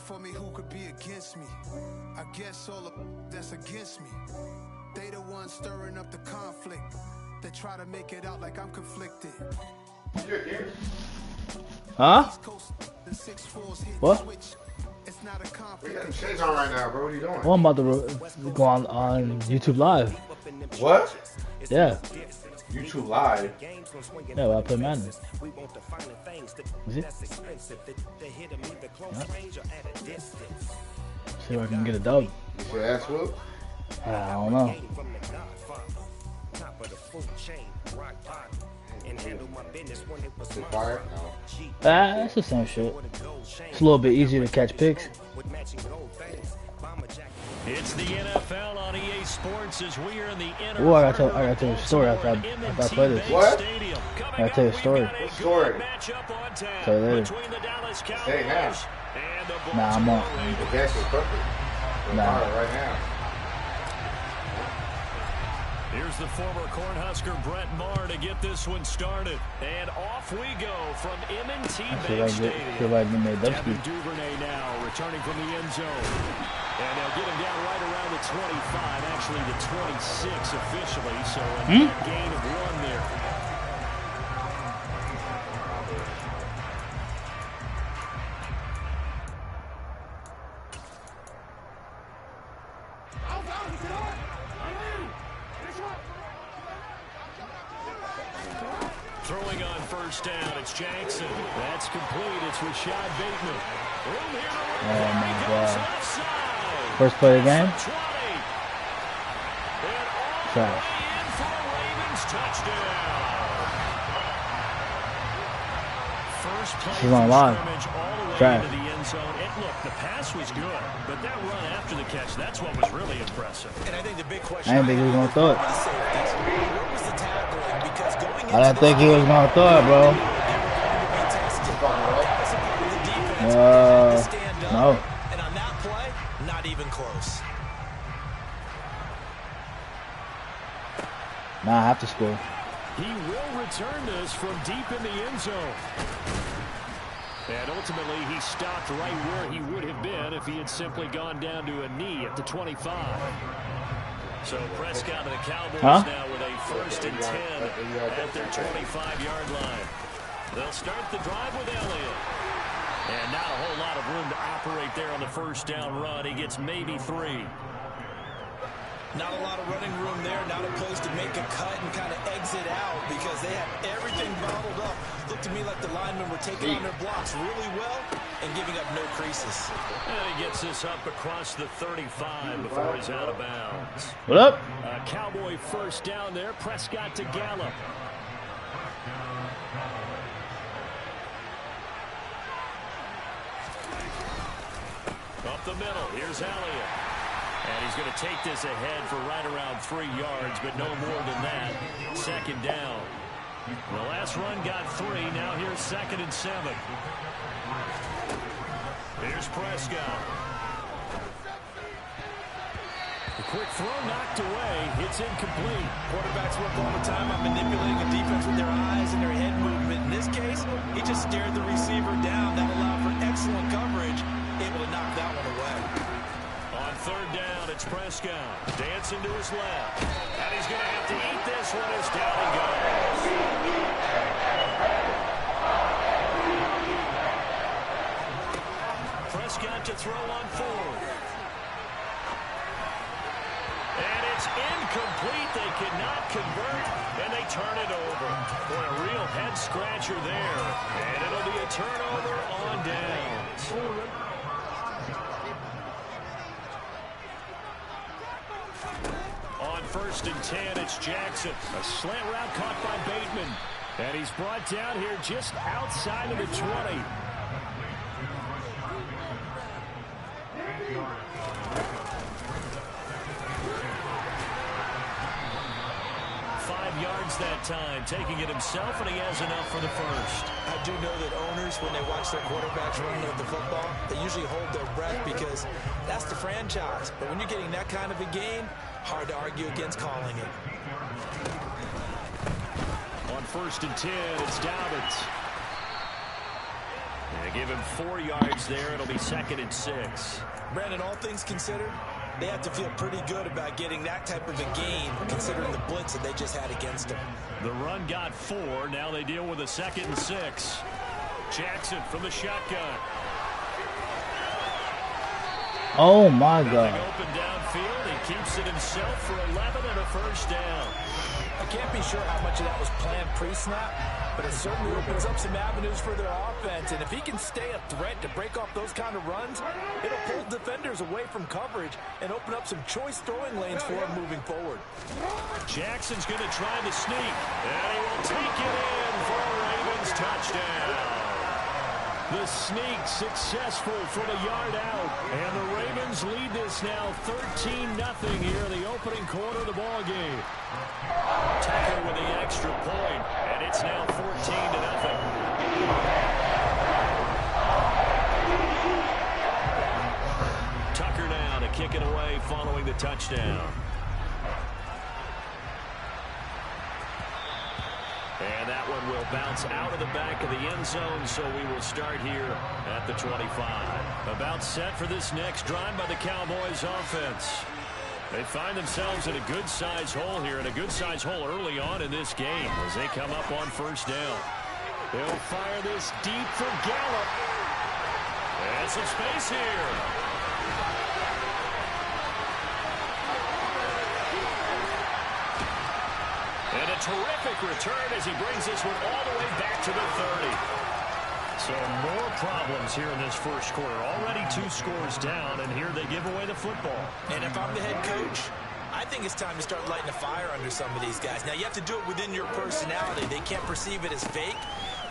for me, who could be against me? I guess all the that's against me. They the ones stirring up the conflict. They try to make it out like I'm conflicted. Huh? What? We got shades on right now, bro. What are you doing? Well, I'm about to go on YouTube Live. What? Yeah. YouTube Live? Yeah, well, I play Madden. Is it? Yeah. See if I can get a dub. You should ask whoop? I don't know. Fire? No. It's the same shit. It's a little bit easier to catch picks. It's the NFL on EA Sports as we are in the inner. Oh, I gotta tell you a story after I play this. What? I gotta tell you a story. What story? Tell you later. Say it now. Nah, I'm on. The gas is perfect. Nah. Right now. Here's the former Cornhusker Brett Maher to get this one started. And off we go from M&T Bank Stadium. Devin Duvernay now returning from the end zone. And they'll get him down right around the 25, actually the 26 officially. So a gain of 1 there. Throwing on first down, it's Jackson. That's complete. It's Rashad Bateman. Room here to run. Oh my God. First play of the game? Trash. She's on live. Trash. Look, the pass was good, but that run after the catch, that's what was really impressive. And I think the big question I didn't think he was going to throw it. I didn't think he was going to throw it, bro. No. And on that play, not even close. Nah, I have to score. He will return this from deep in the end zone. And ultimately, he stopped right where he would have been if he had simply gone down to a knee at the 25. So Prescott and the Cowboys now with a 1st and 10 at their 25-yard line. They'll start the drive with Elliott. And not a whole lot of room to operate there on the first down run. He gets maybe 3. Not a lot of running room there. Not a place to make a cut and kind of exit out because they have everything bottled up. Looked to me like the linemen were taking on their blocks really well and giving up no creases. And he gets this up across the 35 before he's out of bounds. What up? A Cowboy first down there. Prescott to Gallup. Up the middle. Here's Elliott. And he's going to take this ahead for right around 3 yards, but no more than that. 2nd down. The last run got 3. Now here's 2nd and 7. Here's Prescott. The quick throw knocked away. It's incomplete. Quarterbacks work all the time on manipulating a defense with their eyes and their head movement. In this case, he just stared the receiver down. That allowed for excellent coverage. Able to knock that one away. On 3rd down, it's Prescott. Dancing to his left. And he's going to have to eat this one as down he goes. Prescott to throw on 4th. And it's incomplete. They cannot convert, and they turn it over. Boy, a real head-scratcher there. And it'll be a turnover on downs. On 1st and 10, it's Jackson. A slant route caught by Bateman. And he's brought down here just outside of the 20. Yards that time, taking it himself, and he has enough for the 1st. I do know that owners, when they watch their quarterbacks running with the football, they usually hold their breath because that's the franchise. But when you're getting that kind of a gain, hard to argue against calling it. On 1st and 10, it's Dobbins. Yeah, give him 4 yards there. It'll be 2nd and 6. Brandon, all things considered, they have to feel pretty good about getting that type of a gain, considering the blitz that they just had against them. The run got 4. Now they deal with a 2nd and 6. Jackson from the shotgun. Oh, my God. Open downfield. He keeps it himself for 11 and a first down. I can't be sure how much of that was planned pre-snap, but it certainly opens up some avenues for their offense. And if he can stay a threat to break off those kind of runs, it'll pull defenders away from coverage and open up some choice throwing lanes for him moving forward. Jackson's going to try the sneak, and he will take it in for a Ravens touchdown. The sneak successful from a yard out, and the Ravens lead this now 13-0 here in the opening quarter of the ball game. Tucker with the extra point, and it's now 14-0. Tucker now to kick it away following the touchdown. And that one will bounce out of the back of the end zone, so we will start here at the 25. About set for this next drive by the Cowboys offense. They find themselves in a good-sized hole here, and a good-sized hole early on in this game as they come up on first down. They'll fire this deep for Gallup. And some space here. And a terrific return as he brings this one all the way back to the 30. So more problems here in this first quarter. Already 2 scores down, and here they give away the football. And if I'm the head coach, I think it's time to start lighting a fire under some of these guys. Now, you have to do it within your personality. They can't perceive it as fake.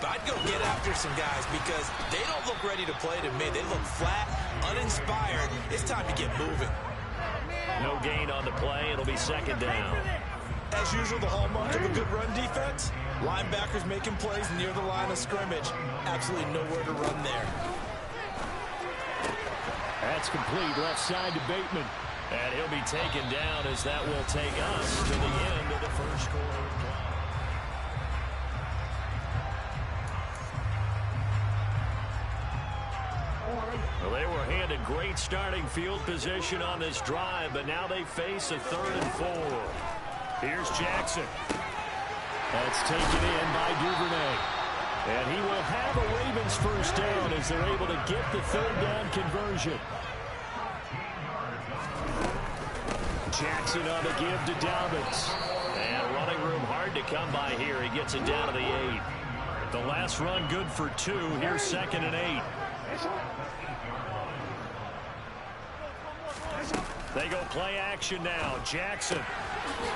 But I'd go get after some guys because they don't look ready to play to me. They look flat, uninspired. It's time to get moving. No gain on the play. It'll be 2nd down. As usual, the hallmark of a good run defense, linebackers making plays near the line of scrimmage. Absolutely nowhere to run there. That's complete left side to Bateman. And he'll be taken down as that will take us to the end of the first quarter. Well, they were handed great starting field position on this drive, but now they face a 3rd and 4. Here's Jackson. That's taken in by Duvernay. And he will have a Ravens first down as they're able to get the 3rd down conversion. Jackson on the give to Dobbins. And running room hard to come by here. He gets it down to the 8. The last run good for 2. Here's 2nd and 8. They go play action now. Jackson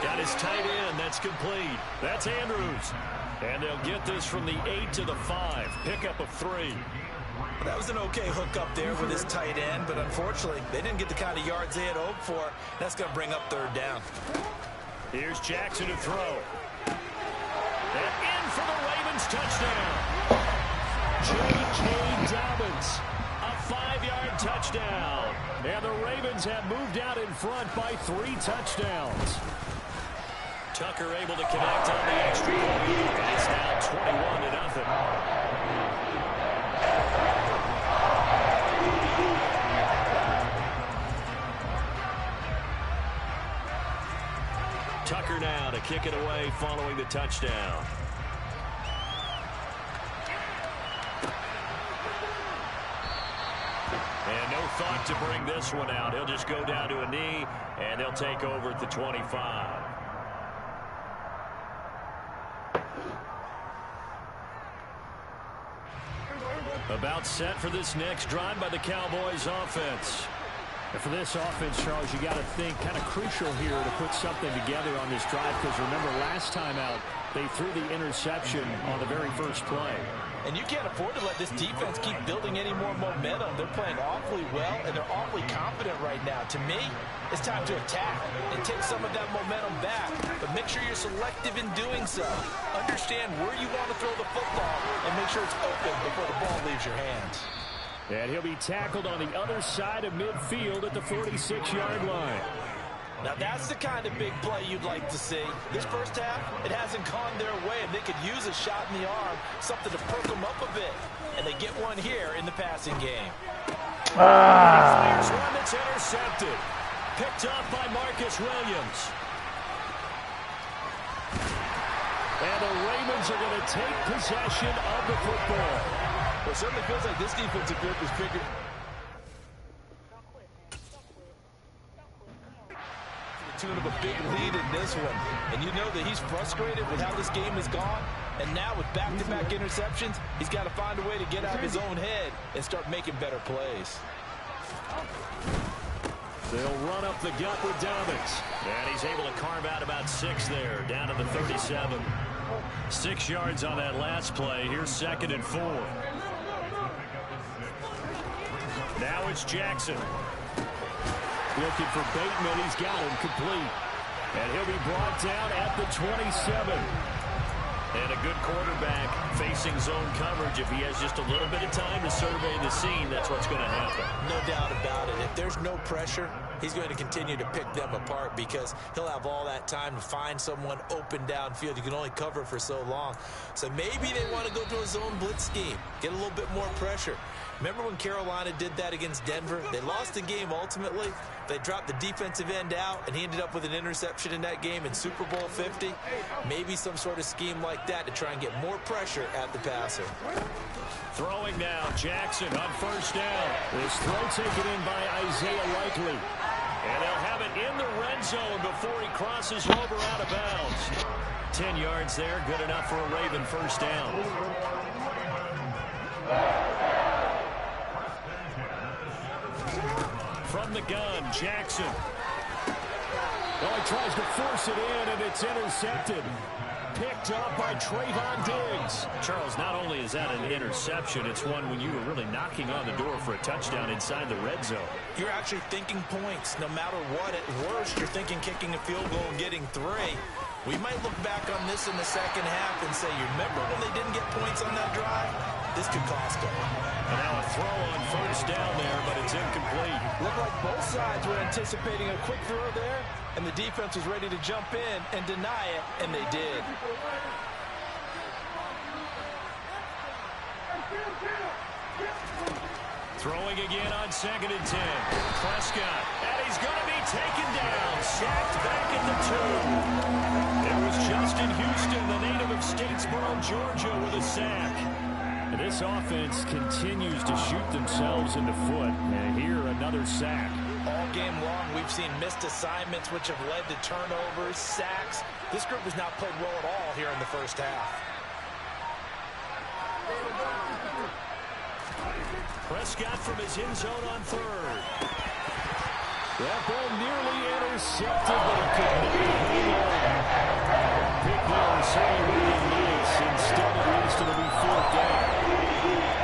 got his tight end. That's complete. That's Andrews. And they'll get this from the 8 to the 5. Pickup of 3. That was an okay hookup there with his tight end, but unfortunately, they didn't get the kind of yards they had hoped for. That's going to bring up 3rd down. Here's Jackson to throw. And in for the Ravens touchdown. J.K. Dobbins. A 5-yard touchdown. And the Ravens have moved out in front by 3 touchdowns. Tucker able to connect on the extra point. And it's now 21-0. Tucker now to kick it away following the touchdown. And no thought to bring this one out. He'll just go down to a knee, and they'll take over at the 25. About set for this next drive by the Cowboys offense. And for this offense, Charles, you got to think kind of crucial here to put something together on this drive, because remember last time out they threw the interception on the very first play. And you can't afford to let this defense keep building any more momentum. They're playing awfully well, and they're awfully confident right now. To me, it's time to attack and take some of that momentum back. But make sure you're selective in doing so. Understand where you want to throw the football and make sure it's open before the ball leaves your hands. And he'll be tackled on the other side of midfield at the 46-yard line. Now that's the kind of big play you'd like to see. This first half, it hasn't gone their way, and they could use a shot in the arm, something to perk them up a bit. And they get one here in the passing game. Fires one that's intercepted. Picked up by Marcus Williams. And the Ravens are going to take possession of the football. Well, it certainly feels like this defensive group is figured. To the tune of a big lead in this one. And you know that he's frustrated with how this game has gone. And now with back-to-back interceptions, he's got to find a way to get out of his own head and start making better plays. They'll run up the gut with Dobbins. And he's able to carve out about 6 there, down to the 37. 6 yards on that last play. Here's 2nd and 4. Now it's Jackson. Looking for Bateman. He's got him complete. And he'll be brought down at the 27. And a good quarterback facing zone coverage. If he has just a little bit of time to survey the scene, that's what's going to happen. No doubt about it. If there's no pressure, he's going to continue to pick them apart because he'll have all that time to find someone open downfield. You can only cover for so long. So maybe they want to go to a zone blitz scheme, get a little bit more pressure. Remember when Carolina did that against Denver? They lost the game ultimately. They dropped the defensive end out, and he ended up with an interception in that game in Super Bowl 50. Maybe some sort of scheme like that to try and get more pressure at the passer. Throwing now, Jackson on first down. This throw taken in by Isaiah Likely. And they'll have it in the red zone before he crosses over out of bounds. 10 yards there, good enough for a Raven first down. From the gun, Jackson. Well, he tries to force it in, and it's intercepted. Picked up by Trayvon Diggs. Charles, not only is that an interception, it's one when you were really knocking on the door for a touchdown inside the red zone. You're actually thinking points. No matter what, at worst, you're thinking kicking a field goal and getting 3. We might look back on this in the second half and say, you remember when they didn't get points on that drive? This could cost them. And now a throw on first down there, but it's incomplete. Looked like both sides were anticipating a quick throw there, and the defense was ready to jump in and deny it, and they did. Throwing again on 2nd and 10. Prescott, and he's going to be taken down. Sacked back at the 2. It was Justin Houston, the native of Statesboro, Georgia, with a sack. And this offense continues to shoot themselves in the foot. And here, another sack. All game long, we've seen missed assignments, which have led to turnovers, sacks. This group has not played well at all here in the first half. Prescott from his end zone on 3rd. That ball nearly intercepted, but it could not hang on. Big ball certainly really nice. Instead, at least it'll be 4th down.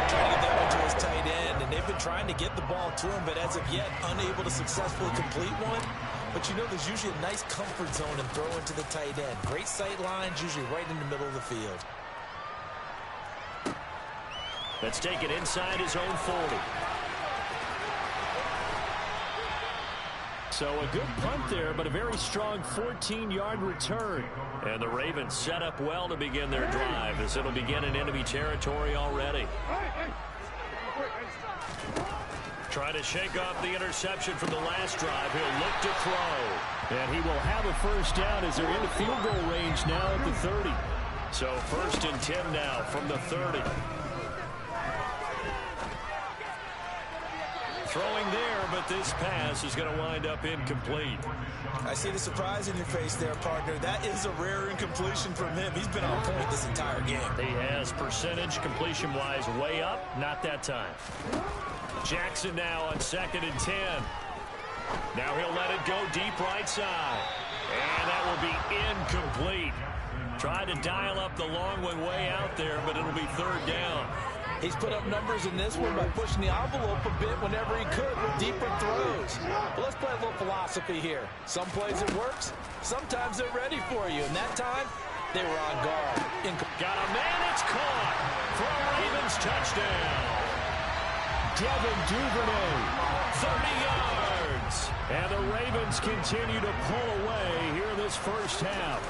Trying to get that one to his tight end, and they've been trying to get the ball to him, but as of yet, unable to successfully complete one. But you know there's usually a nice comfort zone and throw into the tight end. Great sight lines, usually right in the middle of the field. Let's take it inside his own 40. So a good punt there, but a very strong 14-yard return. And the Ravens set up well to begin their drive as it'll begin in enemy territory already. Trying to shake off the interception from the last drive. He'll look to throw. And he will have a first down as they're in the field goal range now at the 30. So 1st and 10 now from the 30. Throwing there, but this pass is going to wind up incomplete. I see the surprise in your face there, partner. That is a rare incompletion from him. He's been on point this entire game. He has percentage completion-wise way up. Not that time. Jackson now on 2nd and 10. Now he'll let it go deep right side. And that will be incomplete. Tried to dial up the long one way out there, but it'll be 3rd down. He's put up numbers in this one by pushing the envelope a bit whenever he could with deeper throws. But let's play a little philosophy here. Some plays it works. Sometimes they're ready for you. And that time, they were on guard. Got a man, it's caught for a Ravens touchdown. Devin Duvernay, 30 yards. yards. And the Ravens continue to pull away here in this first half.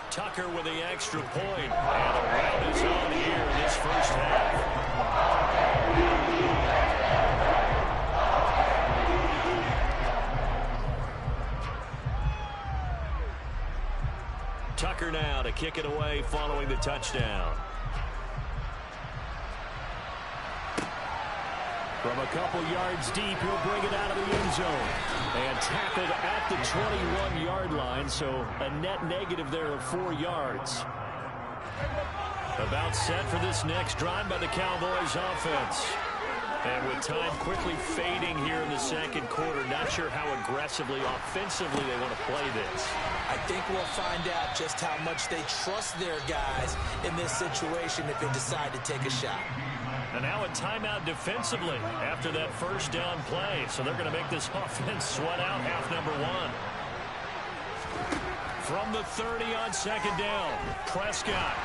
Tucker with the extra point. And the round is on here in this first half. Tucker now to kick it away following the touchdown. From a couple yards deep, he'll bring it out of the end zone. And tackled at the 21-yard line, so a net negative there of 4 yards. About set for this next drive by the Cowboys offense. And with time quickly fading here in the second quarter, not sure how aggressively, offensively they want to play this. I think we'll find out just how much they trust their guys in this situation if they decide to take a shot. And now a timeout defensively after that first down play. So they're going to make this offense sweat out half number 1. From the 30 on second down, Prescott.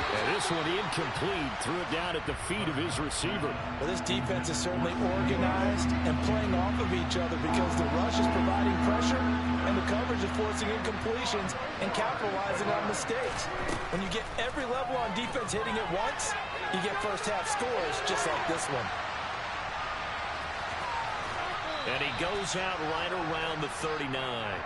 And this one incomplete. Threw it down at the feet of his receiver. Well, this defense is certainly organized and playing off of each other because the rush is providing pressure and the coverage is forcing incompletions and capitalizing on mistakes. When you get every level on defense hitting at once, you get first half scores just like this one. And he goes out right around the 39.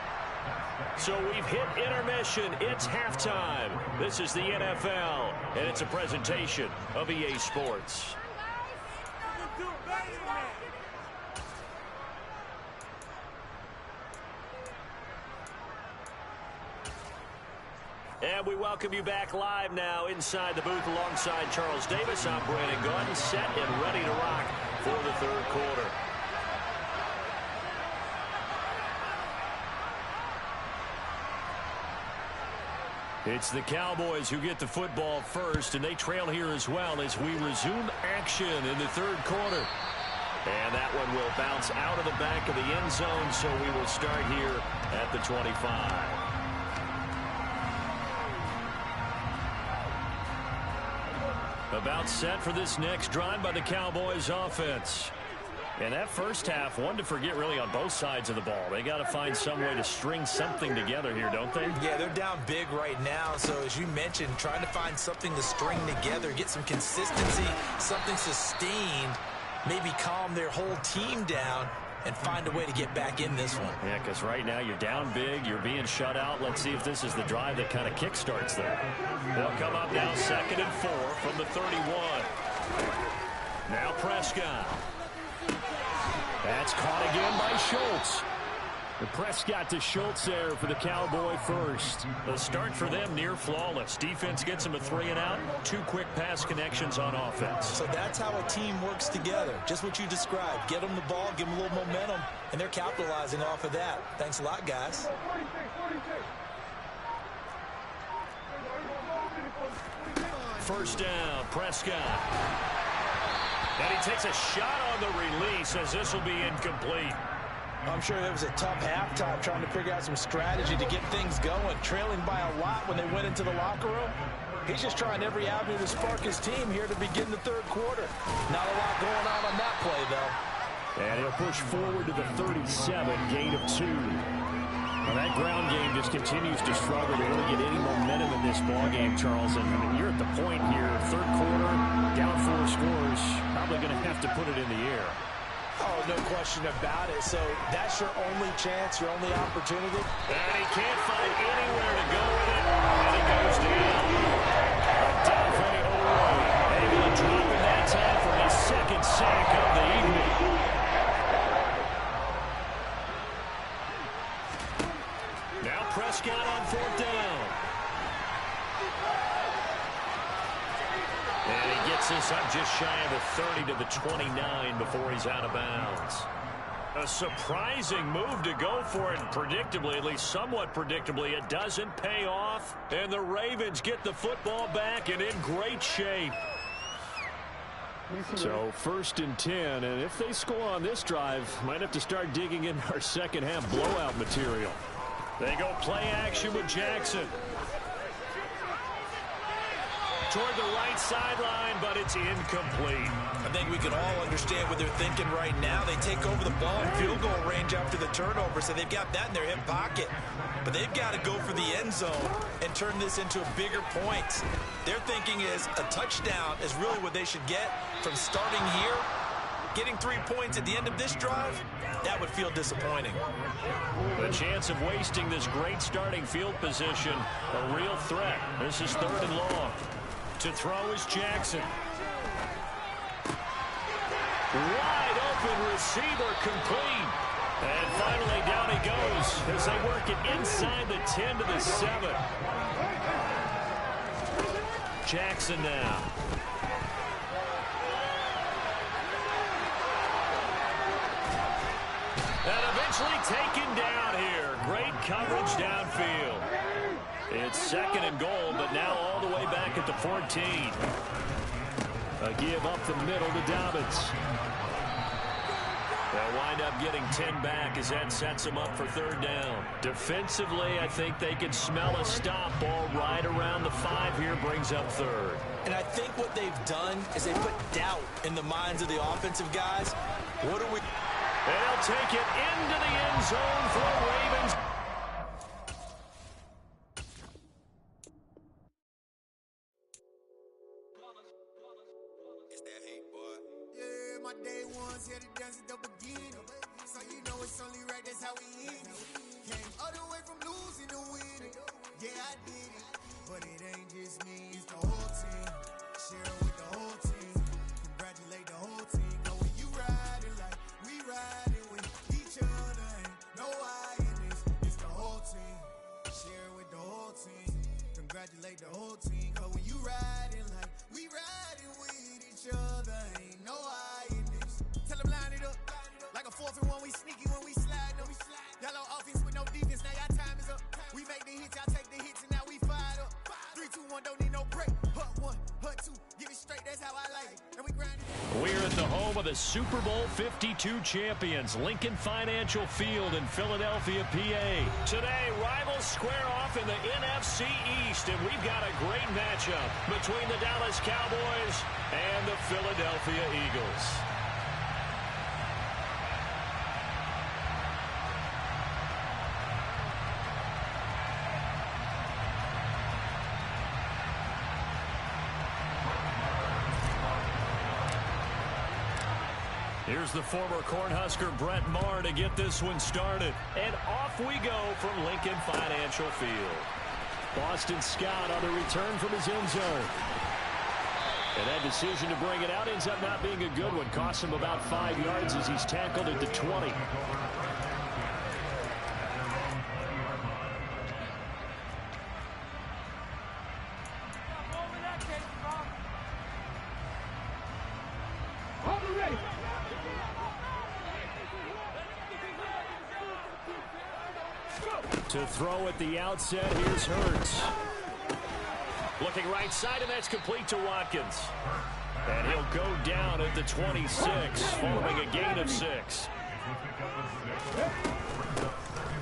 So we've hit intermission. It's halftime. This is the NFL, and it's a presentation of EA Sports. And we welcome you back live now inside the booth alongside Charles Davis. I'm Brandon Gordon, set and ready to rock for the third quarter. It's the Cowboys who get the football first, and they trail here as well as we resume action in the third quarter. And that one will bounce out of the back of the end zone, so we will start here at the 25. About set for this next drive by the Cowboys offense. And that first half, one to forget really on both sides of the ball. They got to find some way to string something together here, don't they? Yeah, they're down big right now. So as you mentioned, trying to find something to string together, get some consistency, something sustained, maybe calm their whole team down and find a way to get back in this one. Yeah, because right now you're down big, you're being shut out. Let's see if this is the drive that kind of kickstarts them. They'll come up now 2nd and 4 from the 31. Now Prescott. That's caught again by Schultz. The Prescott to Schultz there for the Cowboy first. The start for them near flawless. Defense gets them a 3 and out. 2 quick pass connections on offense. So that's how a team works together. Just what you described. Get them the ball, give them a little momentum, and they're capitalizing off of that. Thanks a lot, guys. First down, Prescott. And he takes a shot on the release as this will be incomplete. I'm sure it was a tough halftime trying to figure out some strategy to get things going. Trailing by a lot when they went into the locker room. He's just trying every avenue to spark his team here to begin the third quarter. Not a lot going on that play, though. And he'll push forward to the 37, gain of 2. Well, that ground game just continues to struggle to really get any momentum in this ball game, Charles. And I mean, you're at the point here, third quarter, down 4 scores, probably going to have to put it in the air. Oh, no question about it. So that's your only chance, your only opportunity. And he can't find anywhere to go with it. And he goes down. Dafe Oweh able to drop it that time for his second sack of the evening. Now Prescott on 4th down. And he gets this up just shy of the 30 to the 29 before he's out of bounds. A surprising move to go for it, and predictably, at least somewhat predictably, it doesn't pay off. And the Ravens get the football back and in great shape. So 1st and 10, and if they score on this drive, might have to start digging in our second half blowout material. They go play action with Jackson. toward the right sideline, but it's incomplete. I think we can all understand what they're thinking right now. They take over the ball in field goal range after the turnover, so they've got that in their hip pocket. But they've got to go for the end zone and turn this into a bigger point. Their thinking is a touchdown is really what they should get from starting here. Getting 3 points at the end of this drive, that would feel disappointing. The chance of wasting this great starting field position, a real threat. This is 3rd and long. To throw is Jackson. Wide open receiver, complete. And finally down he goes as they work it inside the 10 to the 7. Jackson now. And eventually taken down here. Great coverage downfield. It's 2nd and goal, but now all the way back at the 14. A give up the middle to Dobbins. They'll wind up getting 10 back as that sets them up for 3rd down. Defensively, I think they can smell a stop. Ball right around the 5 here, brings up 3rd. And I think what they've done is they put doubt in the minds of the offensive guys. What do we... And they'll take it into the end zone for the Ravens. It's that hate, boy. Yeah, my day ones here to dance at the beginning. So you know it's only right, that's how we end it. Came all the way from losing to winning. Yeah, I did it. But it ain't just me, it's the whole team. Share it with the whole team. Congratulate the whole team. Go when you riding like we riding with each other. Ain't no I in this. It's the whole team. Share it with the whole team. Congratulate the whole team. Go when you riding like we riding with each other. Ain't no I in this. Tell them line it up. Like a 4th and 1, we sneaky when we slide them. Y'all on offense with no defense, now y'all time is up. We make the hits, y'all take the hits, and now we fired up. 3, 2, 1, don't need no break. Hut 1, hut 2, give it straight, that's how I like it. And we grind it. We're at the home of the Super Bowl 52 champions, Lincoln Financial Field in Philadelphia, PA. Today, rivals square off in the NFC East, and we've got a great matchup between the Dallas Cowboys and the Philadelphia Eagles. Here's the former Cornhusker Brett Maher to get this one started. And off we go from Lincoln Financial Field. Boston Scott on the return from his end zone. And that decision to bring it out ends up not being a good one. Costs him about 5 yards as he's tackled at the 20. To throw at the outset, here's Hurts. Looking right side, and that's complete to Watkins. And he'll go down at the 26, following a gain of 6.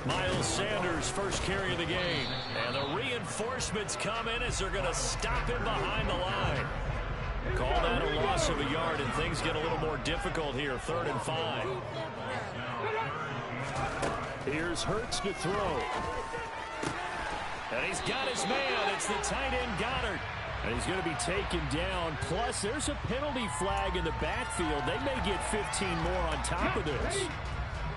Miles Sanders, first carry of the game. And the reinforcements come in as they're going to stop him behind the line. Call that a loss of a yard, and things get a little more difficult here, 3rd and 5. Here's Hurts to throw. And he's got his man. It's the tight end Goddard. And he's going to be taken down. Plus, there's a penalty flag in the backfield. They may get 15 more on top of this.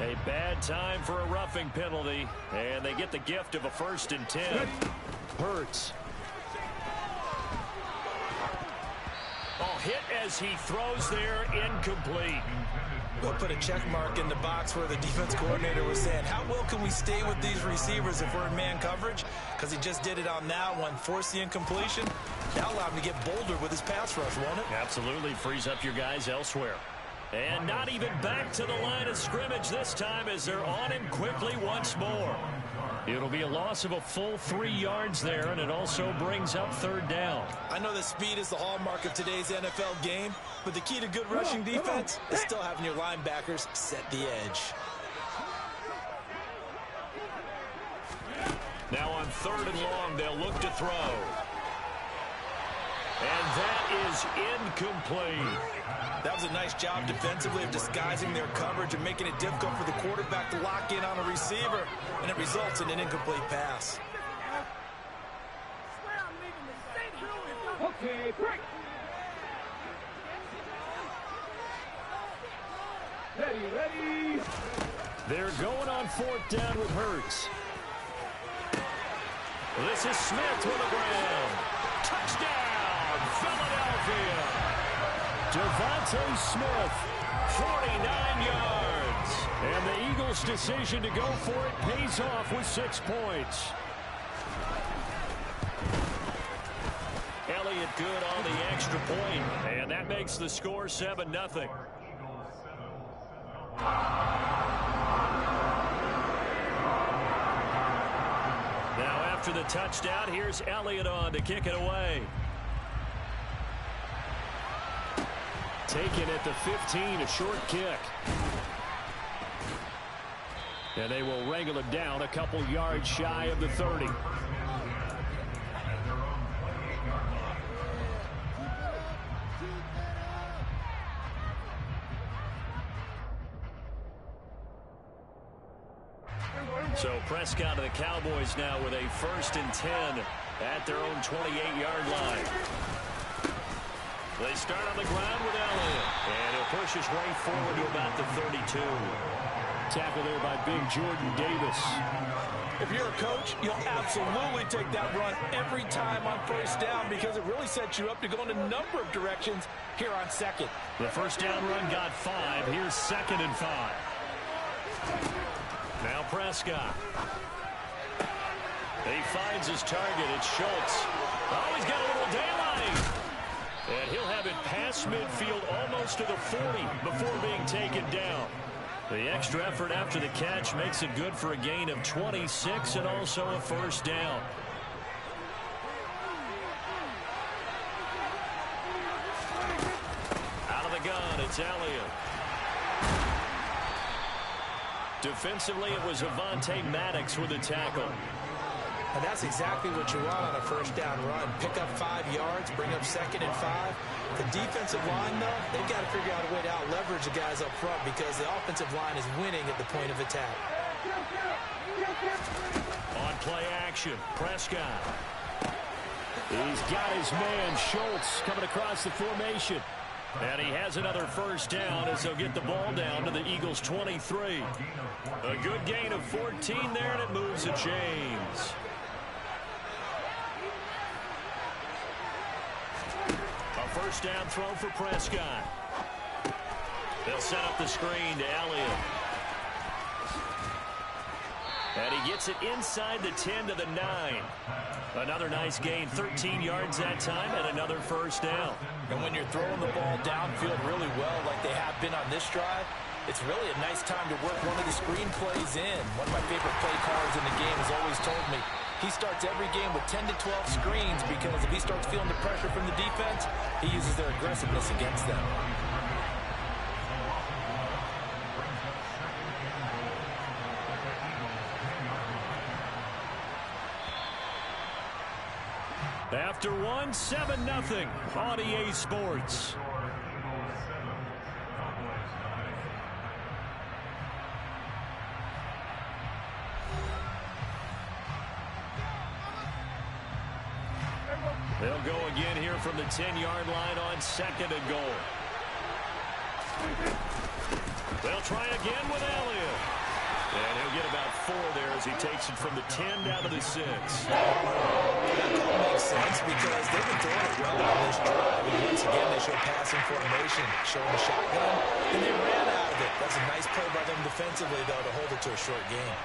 A bad time for a roughing penalty. And they get the gift of a 1st and 10. Hurts. Oh, hit as he throws there, incomplete. We'll put a check mark in the box where the defense coordinator was saying, how well can we stay with these receivers if we're in man coverage? Because he just did it on that one, forced the incompletion. That'll allow him to get bolder with his pass rush, won't it? Absolutely, frees up your guys elsewhere. And not even back to the line of scrimmage this time as they're on him quickly once more. It'll be a loss of a full 3 yards there, and it also brings up 3rd down. I know that speed is the hallmark of today's NFL game, but the key to good rushing defense is still having your linebackers set the edge. Now on 3rd and long, they'll look to throw. And that is incomplete. That was a nice job defensively of disguising their coverage and making it difficult for the quarterback to lock in on a receiver, and it results in an incomplete pass. Okay, break. Ready. They're going on 4th down with Hurts. This is Smith with the ground. Touchdown, Philadelphia. Devontae Smith, 49 yards. And the Eagles' decision to go for it pays off with 6 points. Elliott good on the extra point, and that makes the score 7-0. Now after the touchdown, here's Elliott on to kick it away. Taken at the 15, a short kick. And they will wrangle it down a couple yards shy of the 30. So Prescott and the Cowboys now with a 1st and 10 at their own 28-yard line. They start on the ground with Elliott, and he'll push his way forward to about the 32. Tackle there by big Jordan Davis. If you're a coach, you'll absolutely take that run every time on 1st down because it really sets you up to go in a number of directions here on 2nd. The 1st down run got 5. Here's 2nd and 5. Now Prescott. He finds his target. It's Schultz. Oh, he's got a little daylight. And he'll have it past midfield almost to the 40 before being taken down. The extra effort after the catch makes it good for a gain of 26 and also a 1st down. Out of the gun, it's Elliott. Defensively, it was Avonte Maddox with a tackle. And that's exactly what you want on a 1st down run. Pick up 5 yards, bring up 2nd and 5. The defensive line, though, they've got to figure out a way to out-leverage the guys up front because the offensive line is winning at the point of attack. On play action, Prescott. He's got his man, Schultz, coming across the formation. And he has another 1st down as they'll get the ball down to the Eagles' 23. A good gain of 14 there, and it moves the chains. A 1st down throw for Prescott. They'll set up the screen to Elliott. And he gets it inside the 10 to the 9. Another nice gain, 13 yards that time, and another 1st down. And when you're throwing the ball downfield really well like they have been on this drive, it's really a nice time to work one of the screen plays in. One of my favorite play callers in the game has always told me he starts every game with 10 to 12 screens because if he starts feeling the pressure from the defense, he uses their aggressiveness against them. After one, 7-0 on EA Sports. They'll go again here from the 10-yard line on 2nd and goal. They'll try again with Elliott. And he'll get about 4 there as he takes it from the 10 down to the 6. That makes sense because they've been throwing it well on this drive. And once again, they show passing formation, showing the shotgun, and they ran out of it. That's a nice play by them defensively, though, to hold it to a short game.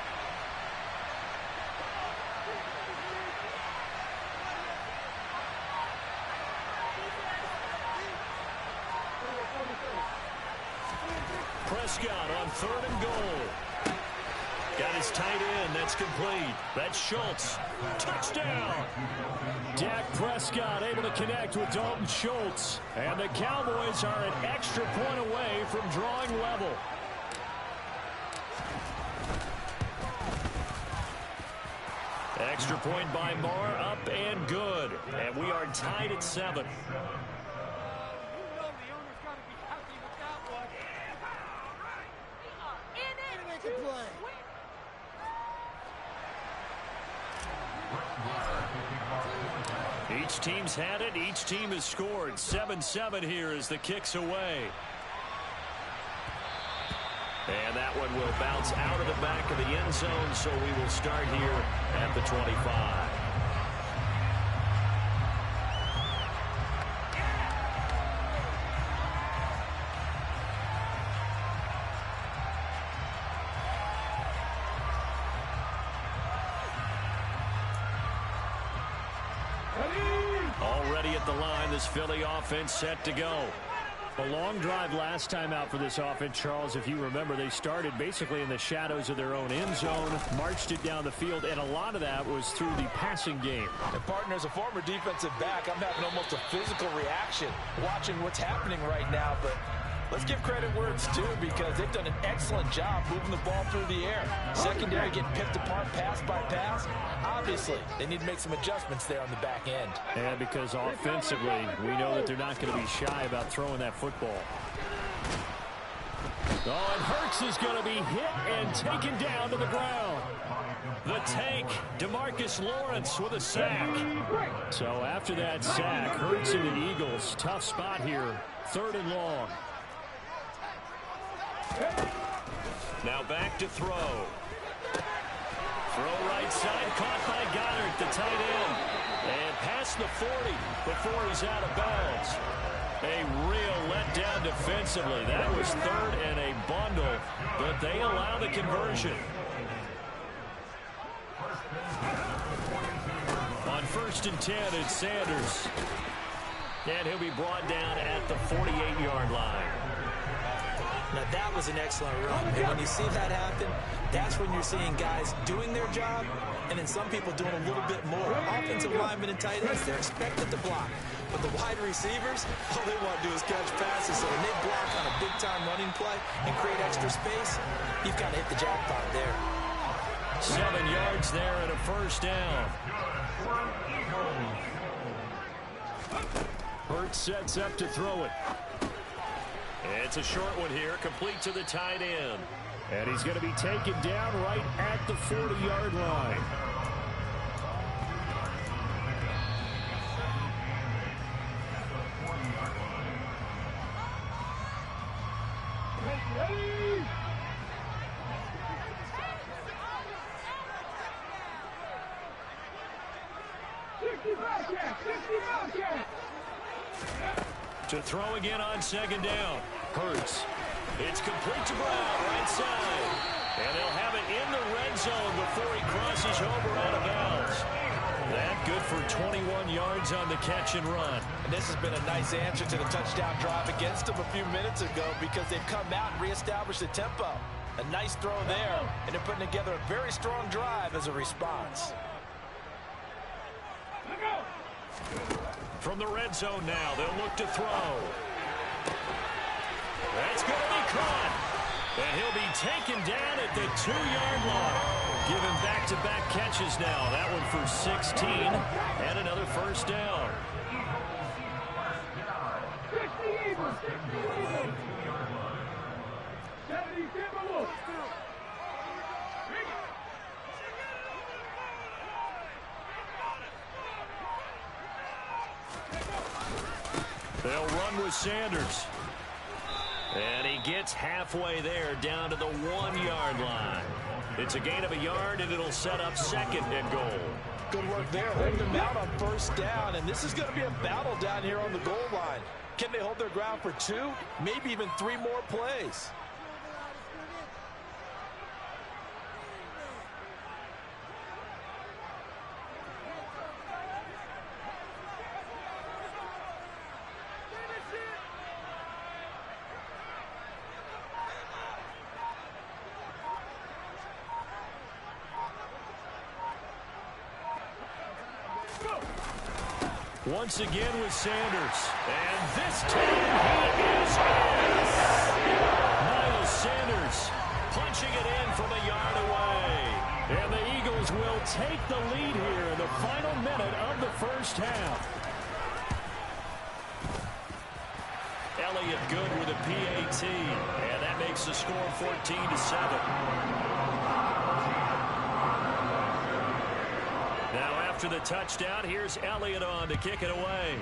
Prescott on 3rd and goal. Got his tight end. That's complete. That's Schultz. Touchdown. Dak Prescott able to connect with Dalton Schultz. And the Cowboys are an extra point away from drawing level. Extra point by Marr, up and good. And we are tied at 7. Each team's had it. Each team has scored. 7-7 here as the kick's away. And that one will bounce out of the back of the end zone, so we will start here at the 25. Already at the line, this Philly offense set to go. A long drive last time out for this offense, Charles. If you remember, they started basically in the shadows of their own end zone, marched it down the field, and a lot of that was through the passing game. And partner, as a former defensive back, I'm having almost a physical reaction watching what's happening right now. But let's give credit where it's due, because they've done an excellent job moving the ball through the air. Secondary getting picked apart pass by pass. Obviously, they need to make some adjustments there on the back end. And because offensively, we know that they're not going to be shy about throwing that football. Oh, and Hurts is going to be hit and taken down to the ground. The tank, DeMarcus Lawrence with a sack. So after that sack, Hurts and the Eagles, tough spot here, 3rd and long. Now back to throw. Throw right side, caught by Goddard, the tight end. And past the 40 before he's out of bounds. A real letdown defensively. That was 3rd and a bundle, but they allow the conversion. On 1st and 10, it's Sanders. And he'll be brought down at the 48-yard line. Now, that was an excellent run. And when you see that happen, that's when you're seeing guys doing their job, and then some people doing a little bit more. Offensive linemen and tight ends, they're expected to block. But the wide receivers, all they want to do is catch passes. So when they block on a big-time running play and create extra space, you've got to hit the jackpot there. 7 yards there and a 1st down. Hurts sets up to throw it. It's a short one here, complete to the tight end. And he's going to be taken down right at the 40-yard line. To throw again on 2nd down. Hurts. It's complete to Brown, right side. And they'll have it in the red zone before he crosses over out of bounds. That good for 21 yards on the catch and run. And this has been a nice answer to the touchdown drive against them a few minutes ago, because they've come out and reestablished the tempo. A nice throw there, and they're putting together a very strong drive as a response. From the red zone now, they'll look to throw. That's going to be caught. And he'll be taken down at the 2-yard line. Given back-to-back catches now. That one for 16 and another 1st down. They'll run with Sanders. And he gets halfway there, down to the 1-yard line. It's a gain of a yard, and it'll set up 2nd and goal. Good work there, holding them out on 1st down. And this is going to be a battle down here on the goal line. Can they hold their ground for 2, maybe even 3 more plays? Once again with Sanders. And this time he is in. Miles Sanders punching it in from a yard away. And the Eagles Cowboys will take the lead here in the final minute of the first half. Elliott good with a PAT, and that makes the score 14-7. Now after the touchdown, here's Elliott on to kick it away.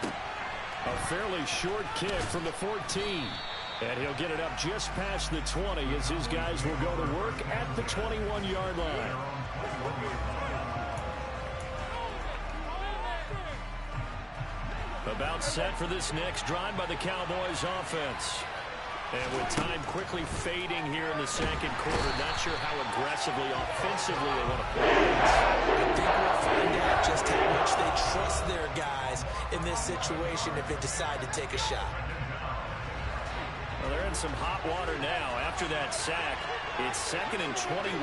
A fairly short kick from the 14. And he'll get it up just past the 20 as his guys will go to work at the 21-yard line. About set for this next drive by the Cowboys offense. And with time quickly fading here in the second quarter, not sure how aggressively, offensively they want to play this. I think we'll find out just how much they trust their guys in this situation if they decide to take a shot. Well, they're in some hot water now. After that sack, it's 2nd and 21.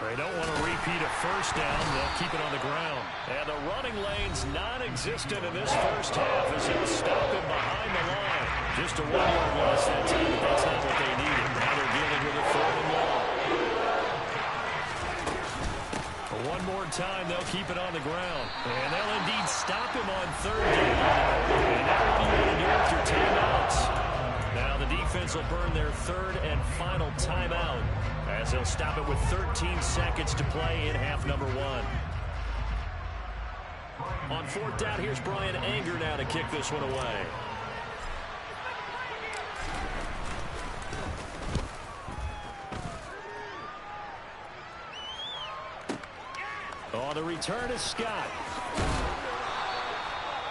They don't want to repeat a first down. They'll keep it on the ground. And the running lane's non-existent in this first half as they'll stop him behind the line. Just a 1-yard loss that time, but that's not what they needed. Now they're dealing with a 3rd and long. One more time, they'll keep it on the ground. And they'll indeed stop him on 3rd down. And now what do you want to do with your timeouts? Now the defense will burn their 3rd and final timeout as they'll stop it with 13 seconds to play in half number 1. On 4th down, here's Brian Anger now to kick this one away. Oh, the return is Scott.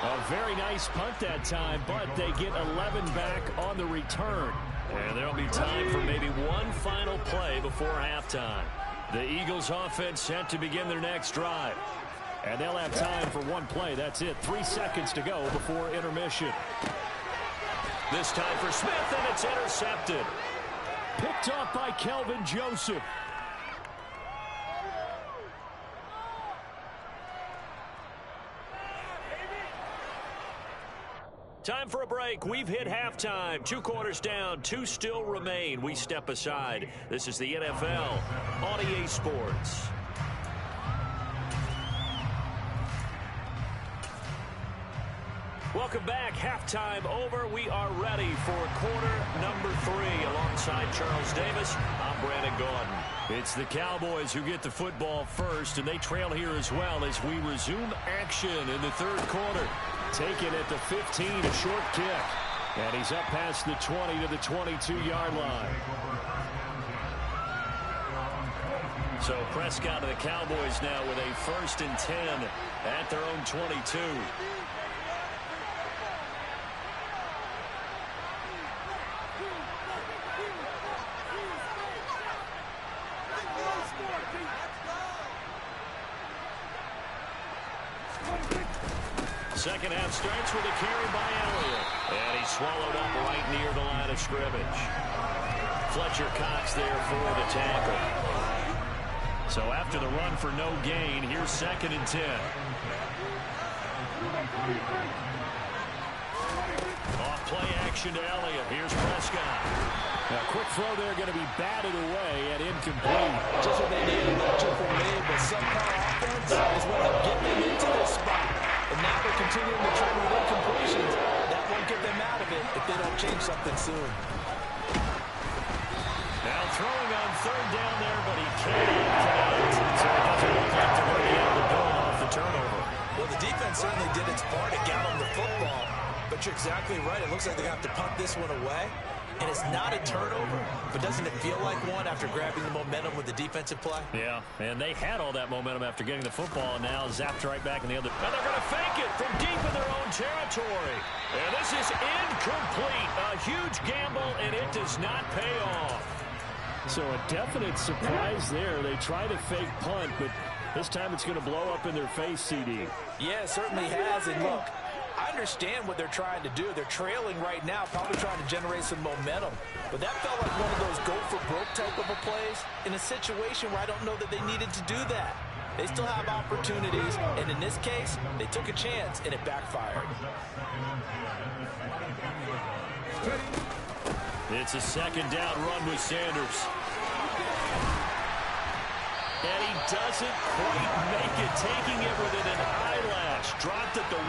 A very nice punt that time, but they get 11 back on the return. And there'll be time for maybe one final play before halftime. The Eagles offense set to begin their next drive. And they'll have time for one play. That's it. 3 seconds to go before intermission. This time for Smith, and it's intercepted. Picked off by Kelvin Joseph. Time for a break. We've hit halftime. 2 quarters down. 2 still remain. We step aside. This is the NFL on EA Sports. Welcome back. Halftime over. We are ready for quarter number 3. Alongside Charles Davis, I'm Brandon Gaudin. It's the Cowboys who get the football first, and they trail here as well as we resume action in the 3rd quarter. Taken at the 15, a short kick. And he's up past the 20 to the 22-yard line. So Prescott of the Cowboys now with a 1st and 10 at their own 22. Second half starts with a carry by Elliott. And he's swallowed up right near the line of scrimmage. Fletcher Cox there for the tackle. So after the run for no gain, here's 2nd and 10. Off play action to Elliott. Here's Prescott. Now, quick throw there going to be batted away and incomplete. Just what they needed, not just for me, but somehow offense is what will get them into this spot. And now they're continuing to try with incompletions. That won't get them out of it if they don't change something soon. Now throwing on 3rd down there, but he can't connect. So it doesn't look like they're going to be able to build off the turnover. Well, the defense certainly did its part to get them the football. But you're exactly right. It looks like they're going to have to punt this one away. And it's not a turnover, but doesn't it feel like one after grabbing the momentum with the defensive play? Yeah, and they had all that momentum after getting the football, and now zapped right back in the other. And they're going to fake it from deep in their own territory. And this is incomplete. A huge gamble, and it does not pay off. So a definite surprise there. They try to fake punt, but this time it's going to blow up in their face, CD. Yeah, it certainly has. And look, I understand what they're trying to do. They're trailing right now, probably trying to generate some momentum. But that felt like one of those go-for-broke type of a plays in a situation where I don't know that they needed to do that. They still have opportunities, and in this case, they took a chance, and it backfired. It's a second down run with Sanders. And he doesn't quite make it, taking it within an eyelash. Dropped at the 1.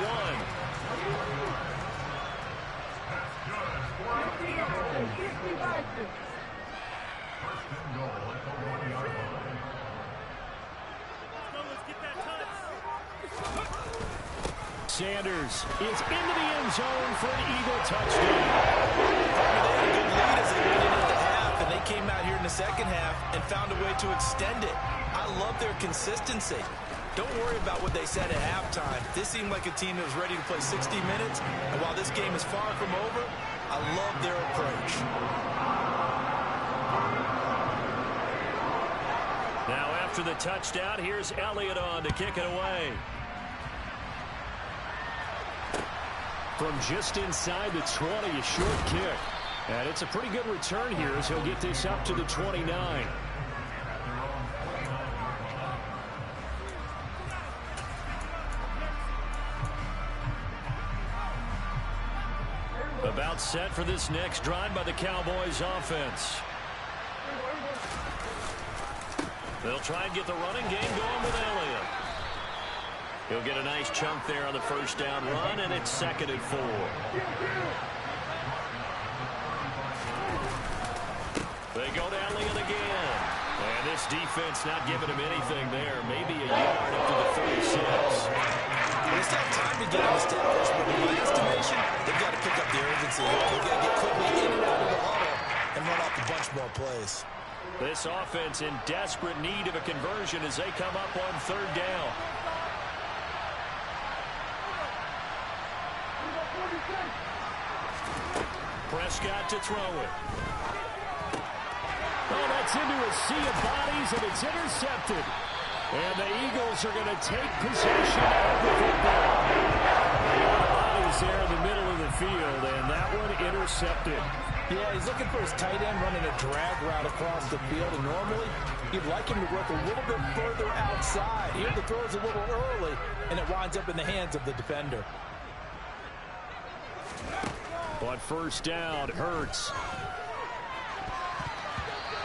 Sanders is into the end zone for an Eagle touchdown. They had a good lead as they went into the half, and they came out here in the second half and found a way to extend it. I love their consistency. Don't worry about what they said at halftime. This seemed like a team that was ready to play 60 minutes, and while this game is far from over, I love their approach. Now after the touchdown, here's Elliott on to kick it away. From just inside the 20, a short kick. And it's a pretty good return here as he'll get this up to the 29. About set for this next drive by the Cowboys offense. They'll try and get the running game going with Elliott. He'll get a nice chunk there on the first down run, and it's 2nd and 4. They go to Elliott again. And this defense not giving him anything there. Maybe a yard up to the 36. They still have time to get on the tackles, but in my estimation, they've got to pick up the urgency. They've got to get quickly in and out of the huddle and run off a bunch more plays. This offense in desperate need of a conversion as they come up on 3rd down. Prescott to throw it. Oh, that's into a sea of bodies, and it's intercepted. And the Eagles are going to take possession of the football. A lot of bodies there in the middle of the field, and that one intercepted. Yeah, he's looking for his tight end running a drag route across the field, and normally you'd like him to work a little bit further outside. Here the throw is a little early, and it winds up in the hands of the defender. On first down, Hurts.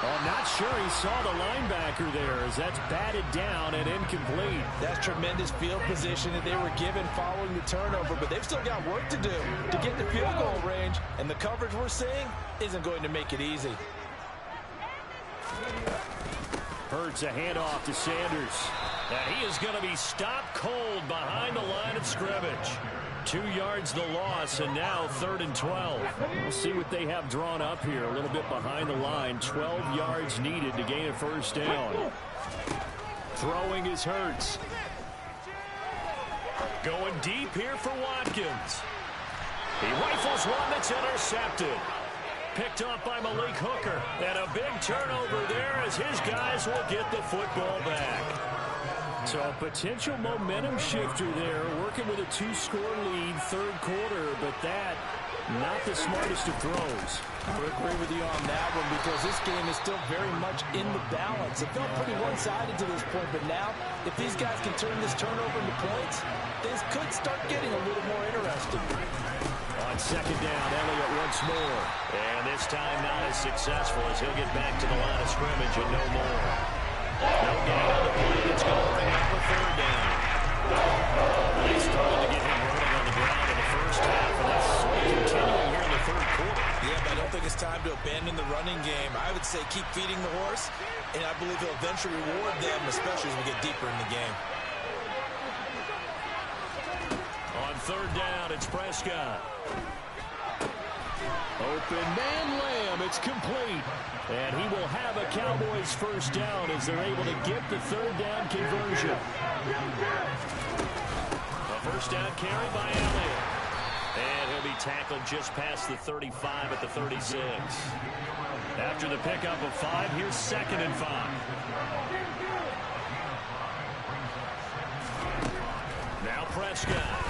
I'm not sure he saw the linebacker there as that's batted down and incomplete. That's tremendous field position that they were given following the turnover, but they've still got work to do to get the field goal range, and the coverage we're seeing isn't going to make it easy. Hurts a handoff to Sanders. And he is going to be stopped cold behind the line of scrimmage. 2 yards the loss, and now 3rd and 12. We'll see what they have drawn up here. A little bit behind the line. 12 yards needed to gain a first down. Throwing is Hurts. Going deep here for Watkins. He rifles one that's intercepted. Picked off by Malik Hooker. And a big turnover there as his guys will get the football back. So a potential momentum shifter there, working with a 2-score lead, 3rd quarter, but that, not the smartest of throws. I would agree with you on that one because this game is still very much in the balance. It felt pretty one-sided to this point, but now, if these guys can turn this turnover into points, things could start getting a little more interesting. On 2nd down, Elliott once more. And this time not as successful as he'll get back to the line of scrimmage and no more. No gain on the play. It's going to bring up a 3rd down. They struggled to get him running on the ground in the first half, and that's continuing here in the 3rd quarter. Yeah, but I don't think it's time to abandon the running game. I would say keep feeding the horse, and I believe he'll eventually reward them, especially as we get deeper in the game. On 3rd down, it's Prescott. Open man, Lamb. It's complete. And he will have a Cowboys first down as they're able to get the 3rd down conversion. A first down carry by Elliott. And he'll be tackled just past the 35 at the 36. After the pickup of 5, here's 2nd and 5. Now Prescott.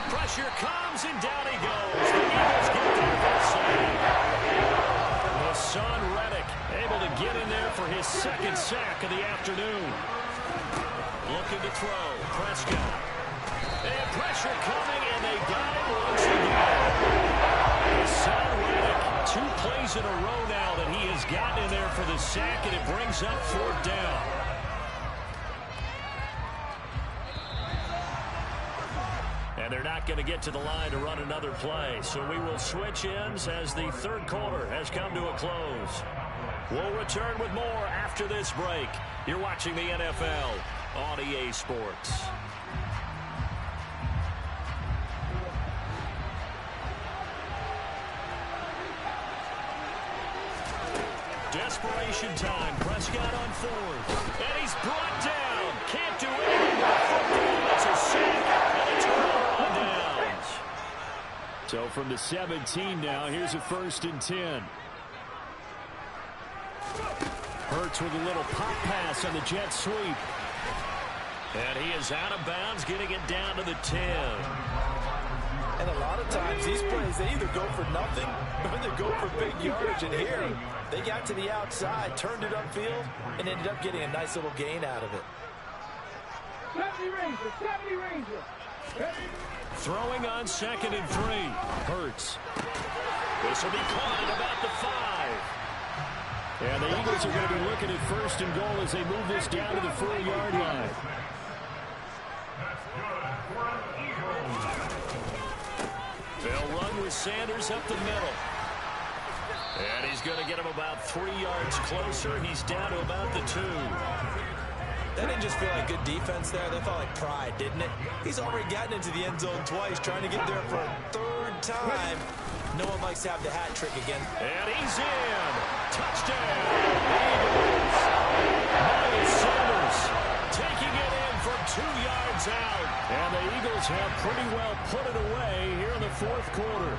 Pressure comes, and down he goes. The Eagles get there for a save. Hassan Reddick able to get in there for his 2nd sack of the afternoon. Looking to throw. Prescott. And pressure coming, and they got it once again. Hassan Reddick 2 plays in a row now that he has gotten in there for the sack, and it brings up 4th down. And they're not going to get to the line to run another play. So we will switch ends as the 3rd quarter has come to a close. We'll return with more after this break. You're watching the NFL on EA Sports. Desperation time. Prescott on 4th. And he's brought down. Can't do anything with the football. It's a sack and a turnover on downs. So from the 17 now, here's a 1st and 10. Hurts with a little pop pass on the jet sweep. And he is out of bounds, getting it down to the 10. And a lot of times, these plays, they either go for nothing or they go for big yardage. And here, they got to the outside, turned it upfield, and ended up getting a nice little gain out of it. 70 Ranger. Throwing on 2nd and 3. Hurts. This will be caught at about the 5. And the Eagles are going to be looking at 1st and goal as they move this down to the 4-yard line. They'll run with Sanders up the middle. And he's going to get him about 3 yards closer. He's down to about the 2. That didn't just feel like good defense there. That felt like pride, didn't it? He's already gotten into the end zone twice, trying to get there for a 3rd time. No one likes to have the hat trick again. And he's in. Touchdown. Eagles. Miles Sanders taking it in from 2 yards out. And the Eagles have pretty well put it away here in the 4th quarter.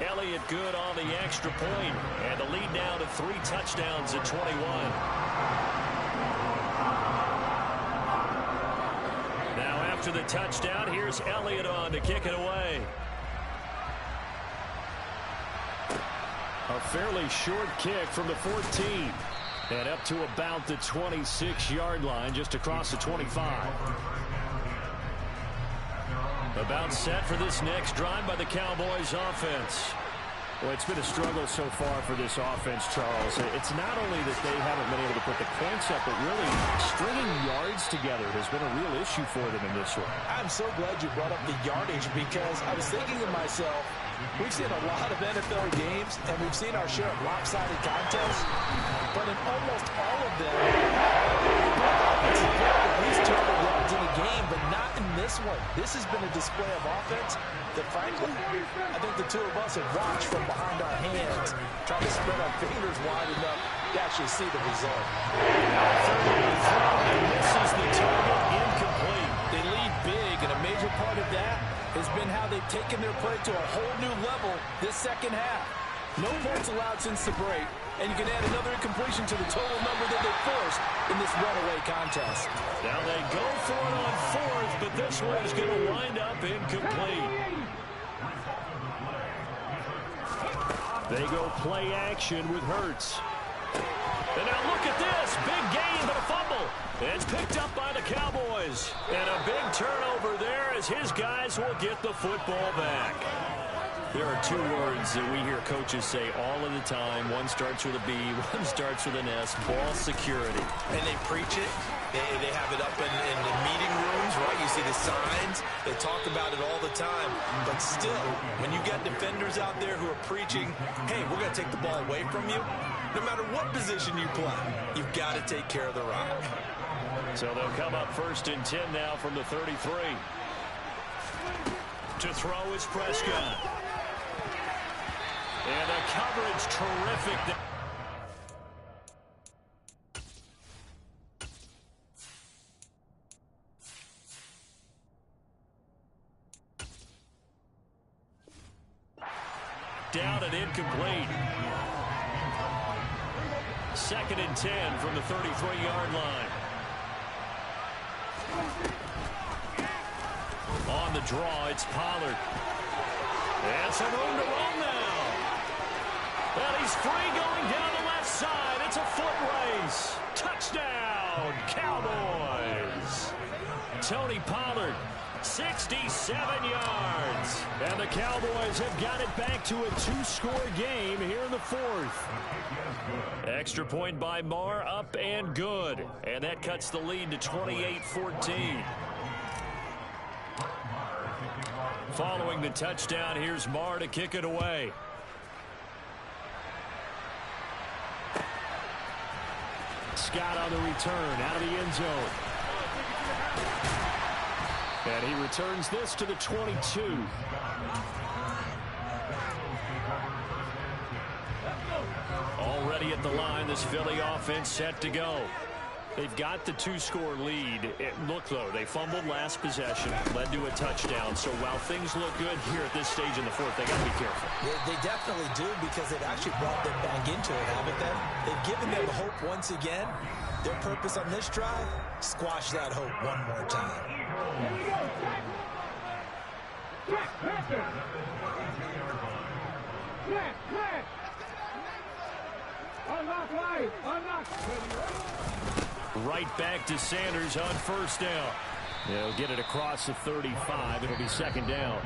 Elliott good on the extra point. And the lead now to 3 touchdowns at 21. Now after the touchdown, here's Elliott on to kick it away. A fairly short kick from the 14. And up to about the 26-yard line, just across the 25. About set for this next drive by the Cowboys offense. Well, it's been a struggle so far for this offense, Charles. It's not only that they haven't been able to put the points up, but really stringing yards together has been a real issue for them in this one. I'm so glad you brought up the yardage, because I was thinking to myself, we've seen a lot of NFL games, and we've seen our share of lopsided contests, but in almost all of them, it's at least 200 yards in a game, but not in this one. This has been a display of offense that, frankly, I think the 2 of us have watched from behind our hands, trying to spread our fingers wide enough to actually see the result. Now 3rd and throw, and misses the target, incomplete. They lead big, and a major part of that has been how they've taken their play to a whole new level this 2nd half. No points allowed since the break, and you can add another incompletion to the total number that they forced in this runaway contest. Now they go for it on 4th, but this one is going to wind up incomplete. They go play action with Hurts. And now look at this. Big gain, but a fumble. It's picked up by the Cowboys. And a big turnover there as his guys will get the football back. There are 2 words that we hear coaches say all of the time. One starts with a B, one starts with an S, ball security. And they preach it. They have it up in the meeting rooms, right? You see the signs. They talk about it all the time. But still, when you got defenders out there who are preaching, hey, we're going to take the ball away from you, no matter what position you play, you've got to take care of the rock. So they'll come up 1st and 10 now from the 33. To throw is Prescott. And the coverage terrific. Down and incomplete. 2nd and 10 from the 33-yard line. On the draw, it's Pollard. And some room to run now. And he's free going down the left side. It's a foot race. Touchdown, Cowboys. Tony Pollard 67 yards. And the Cowboys have got it back to a 2-score game here in the fourth. Extra point by Marr, up and good. And that cuts the lead to 28-14. Following the touchdown, here's Marr to kick it away. Scott on the return out of the end zone. And he returns this to the 22. Already at the line, this Philly offense set to go. They've got the 2-score lead. Look, though, they fumbled last possession, led to a touchdown. So while things look good here at this stage in the fourth, they got to be careful. They definitely do, because they've actually brought them back into it, haven't they? They've given them hope once again. Their purpose on this drive, squash that hope one more time. Right back to Sanders on first down. They'll get it across the 35. It'll be second down.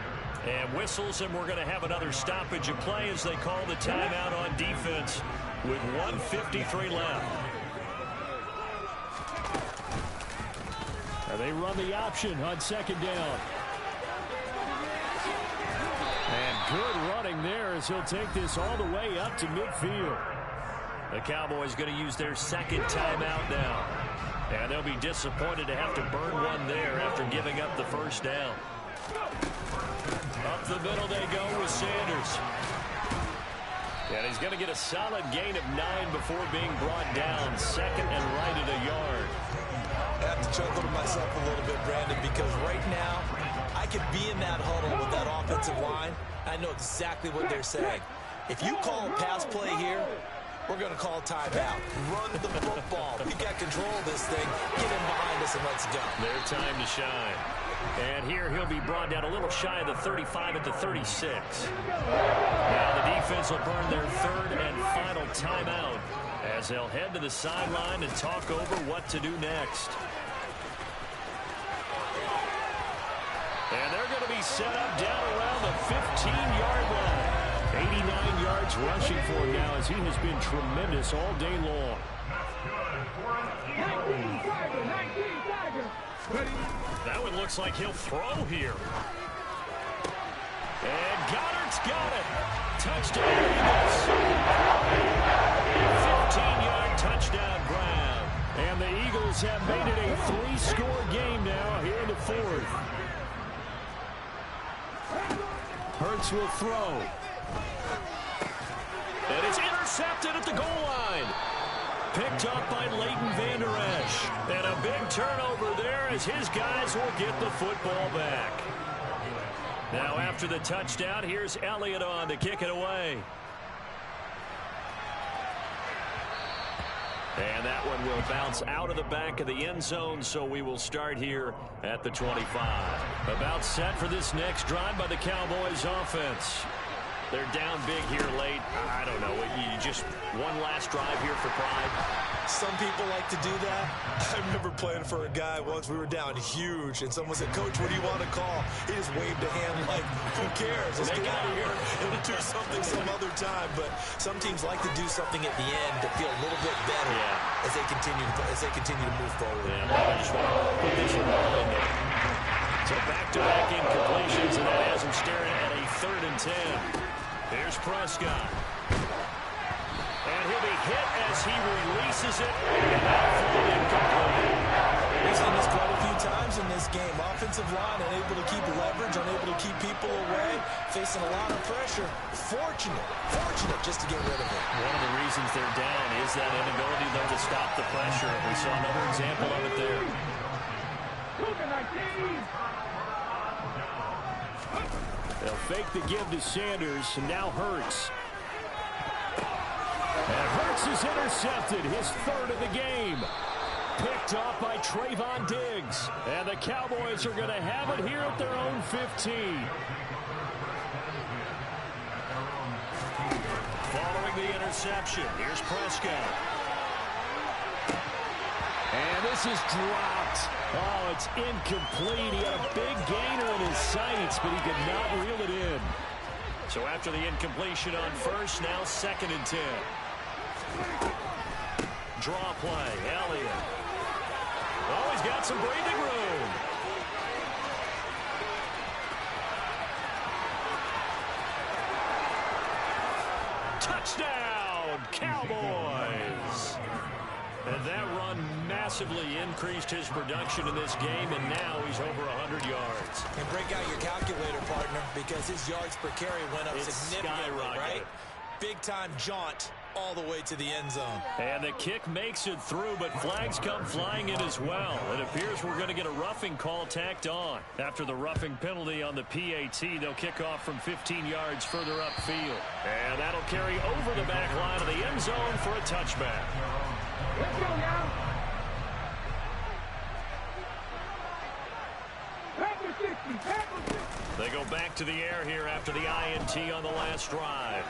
And whistles, and we're going to have another stoppage of play as they call the timeout on defense with 1:53 left. And they run the option on second down. And good running there as he'll take this all the way up to midfield. The Cowboys going to use their second timeout now. And they'll be disappointed to have to burn one there after giving up the first down. Up the middle they go with Sanders. And he's going to get a solid gain of 9 before being brought down. Second and right at a yard. I have to chuckle to myself a little bit, Brandon, because right now I could be in that huddle with that offensive line. I know exactly what they're saying. If you call a pass play here, we're going to call timeout. Run the football. We got control of this thing. Get him behind us and let's go. Their time to shine. And here he'll be brought down a little shy of the 35 at the 36. Now the defense will burn their third and final timeout as they'll head to the sideline and talk over what to do next. And they're going to be set up down around the 15-yard line. 89 yards rushing for him now as he has been tremendous all day long. That one looks like he'll throw here. And Goddard's got it. Touchdown Eagles. 15-yard touchdown Brown. And the Eagles have made it a 3-score game now here in the fourth. Hurts will throw. And it's intercepted at the goal line. Picked up by Leighton Vander Esch. And a big turnover there as his guys will get the football back. Now after the touchdown, here's Elliott on to kick it away. And that one will bounce out of the back of the end zone, so we will start here at the 25. About set for this next drive by the Cowboys offense. They're down big here late. I don't know. You just one last drive here for pride. Some people like to do that. I remember playing for a guy once. We were down huge, and someone said, "Coach, what do you want to call?" He just waved a hand like, "Who cares? Let's get out of here and we'll do something some other time." But some teams like to do something at the end to feel a little bit better as they continue to move forward. Yeah, I just want to put this in there. So back-to-back incompletions, and that has him staring at a 3rd and 10. Here's Prescott. And he'll be hit as he releases it. And that throw incomplete. We've seen this quite a few times in this game. Offensive line unable to keep leverage, unable to keep people away, facing a lot of pressure. Fortunate just to get rid of it. One of the reasons they're down is that inability, though, to stop the pressure. We saw another example of it there. They'll fake the give to Sanders, and now Hurts. And Hurts is intercepted, his 3rd of the game. Picked off by Trayvon Diggs. And the Cowboys are going to have it here at their own 15. Following the interception, here's Prescott. And this is dropped. Oh, it's incomplete. He had a big gainer in his sights, but he could not reel it in. So after the incompletion on first, now 2nd and 10. Draw play, Elliott. Oh, he's got some breathing room. Touchdown, Cowboys. And that run massively increased his production in this game, and now he's over 100 yards. And break out your calculator, partner, because his yards per carry went up significantly, right? Big-time jaunt all the way to the end zone. And the kick makes it through, but flags come flying in as well. It appears we're going to get a roughing call tacked on. After the roughing penalty on the PAT, they'll kick off from 15 yards further upfield. And that'll carry over the back line of the end zone for a touchback. Let's go now. Packer 60, Packer 60. They go back to the air here after the INT on the last drive.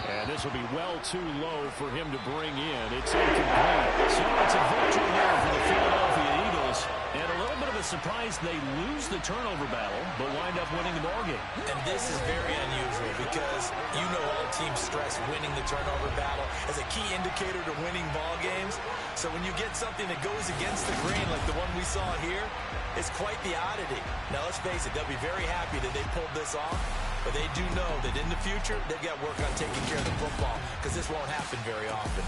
And this will be well too low for him to bring in. It's incomplete. So it's a victory here for the Philadelphia Eagles. And a little bit of a surprise they lose the turnover battle, but wind up winning the ballgame. And this is very unusual because you know all teams stress winning the turnover battle as a key indicator to winning ball games. So when you get something that goes against the grain like the one we saw here, it's quite the oddity. Now, let's face it, they'll be very happy that they pulled this off, but they do know that in the future, they've got to work on taking care of the football because this won't happen very often.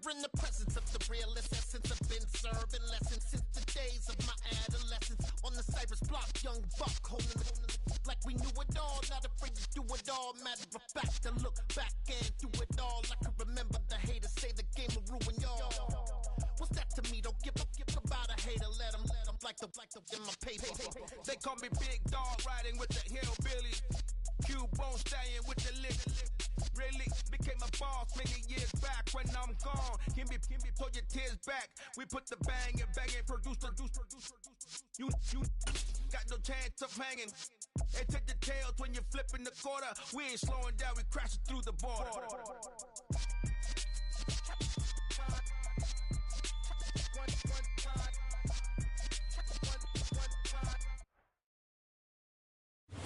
You're in the presence of the realest essence. I've been serving lessons since the days of my adolescence. On the Cypress block, young buck holding the like we knew it all. Not afraid to do it all. Matter of fact, to look back and do it all. I can remember the haters say the game will ruin y'all. What's that to me? Don't give about a hater. Let them like the in my paper. They call me Big Dog, riding with the hillbillies. Cubone staying with the lick. Really became a boss many years back. When I'm gone, give me pull your tears back. We put the bang and produce. You got no chance of hanging. And take the tails when you're flipping the quarter. We ain't slowing down, we crashing through the border.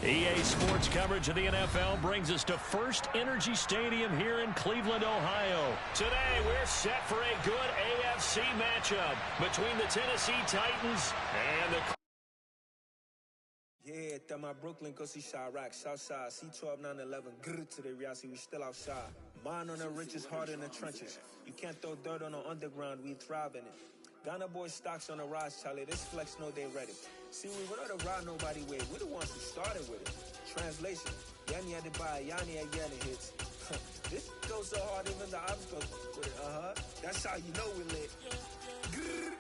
EA Sports coverage of the NFL brings us to First Energy Stadium here in Cleveland, Ohio. Today, we're set for a good AFC matchup between the Tennessee Titans and the... Yeah, that my Brooklyn, go see Chirac, Southside, C12, 911, grrr to the Riasi, we still outside. Mine on the riches, hard in the trenches. You can't throw dirt on the underground, we thrive in it. Ghana boys stocks on the rise, Charlie, this flex know they ready. See, we without a ride nobody way, we the ones who started with it. Translation, Yanni had to buy, Yanni had Yanni hits. This goes so hard, even the I'm supposed to put it, that's how you know we lit. Grrr,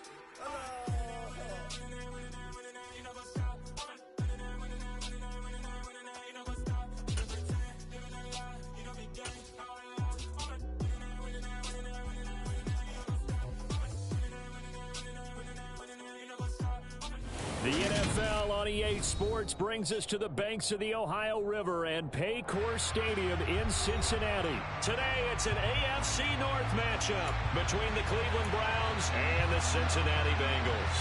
The NFL on EA Sports brings us to the banks of the Ohio River and Paycor Stadium in Cincinnati. Today, it's an AFC North matchup between the Cleveland Browns and the Cincinnati Bengals.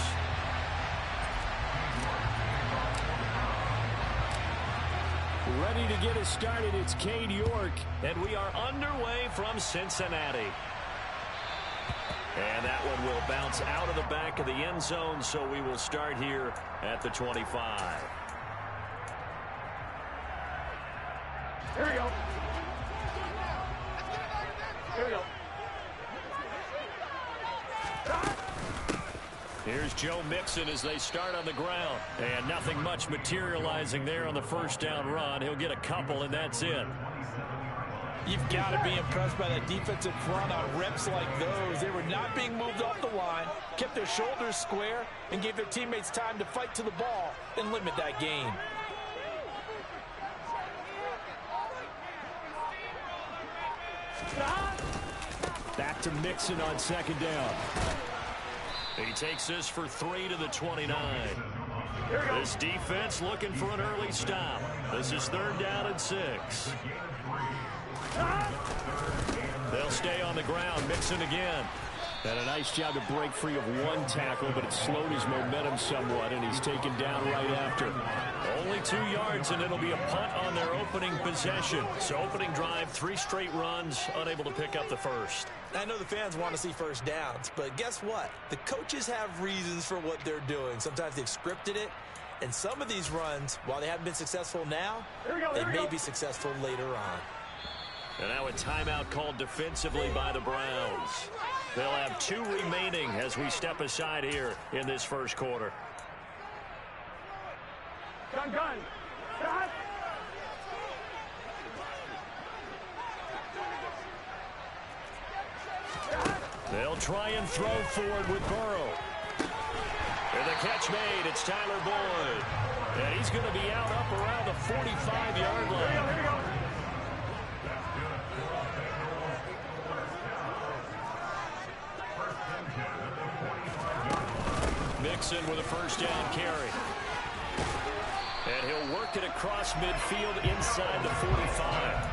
Ready to get us started, it's Cade York, and we are underway from Cincinnati. And that one will bounce out of the back of the end zone, so we will start here at the 25. Here we go. Here we go. Here's Joe Mixon as they start on the ground. And nothing much materializing there on the first down run. He'll get a couple, and that's it. You've got to be impressed by that defensive front on reps like those. They were not being moved off the line, kept their shoulders square, and gave their teammates time to fight to the ball and limit that gain. Back to Mixon on second down. He takes this for 3 to the 29. This defense looking for an early stop. This is 3rd down and 6. They'll stay on the ground. Mixon again. And a nice job to break free of one tackle, but it slowed his momentum somewhat, and he's taken down right after. Only 2 yards, and it'll be a punt on their opening possession. So opening drive, 3 straight runs, unable to pick up the first. I know the fans want to see first downs, but guess what? The coaches have reasons for what they're doing. Sometimes they've scripted it, and some of these runs, while they haven't been successful now, they may be successful later on. And now a timeout called defensively by the Browns. They'll have 2 remaining as we step aside here in this first quarter. Gun. Shot. They'll try and throw forward with Burrow. And the catch made. It's Tyler Boyd. And he's going to be out up around the 45-yard line. Here we go. Mixon with a first down carry. And he'll work it across midfield inside the 45.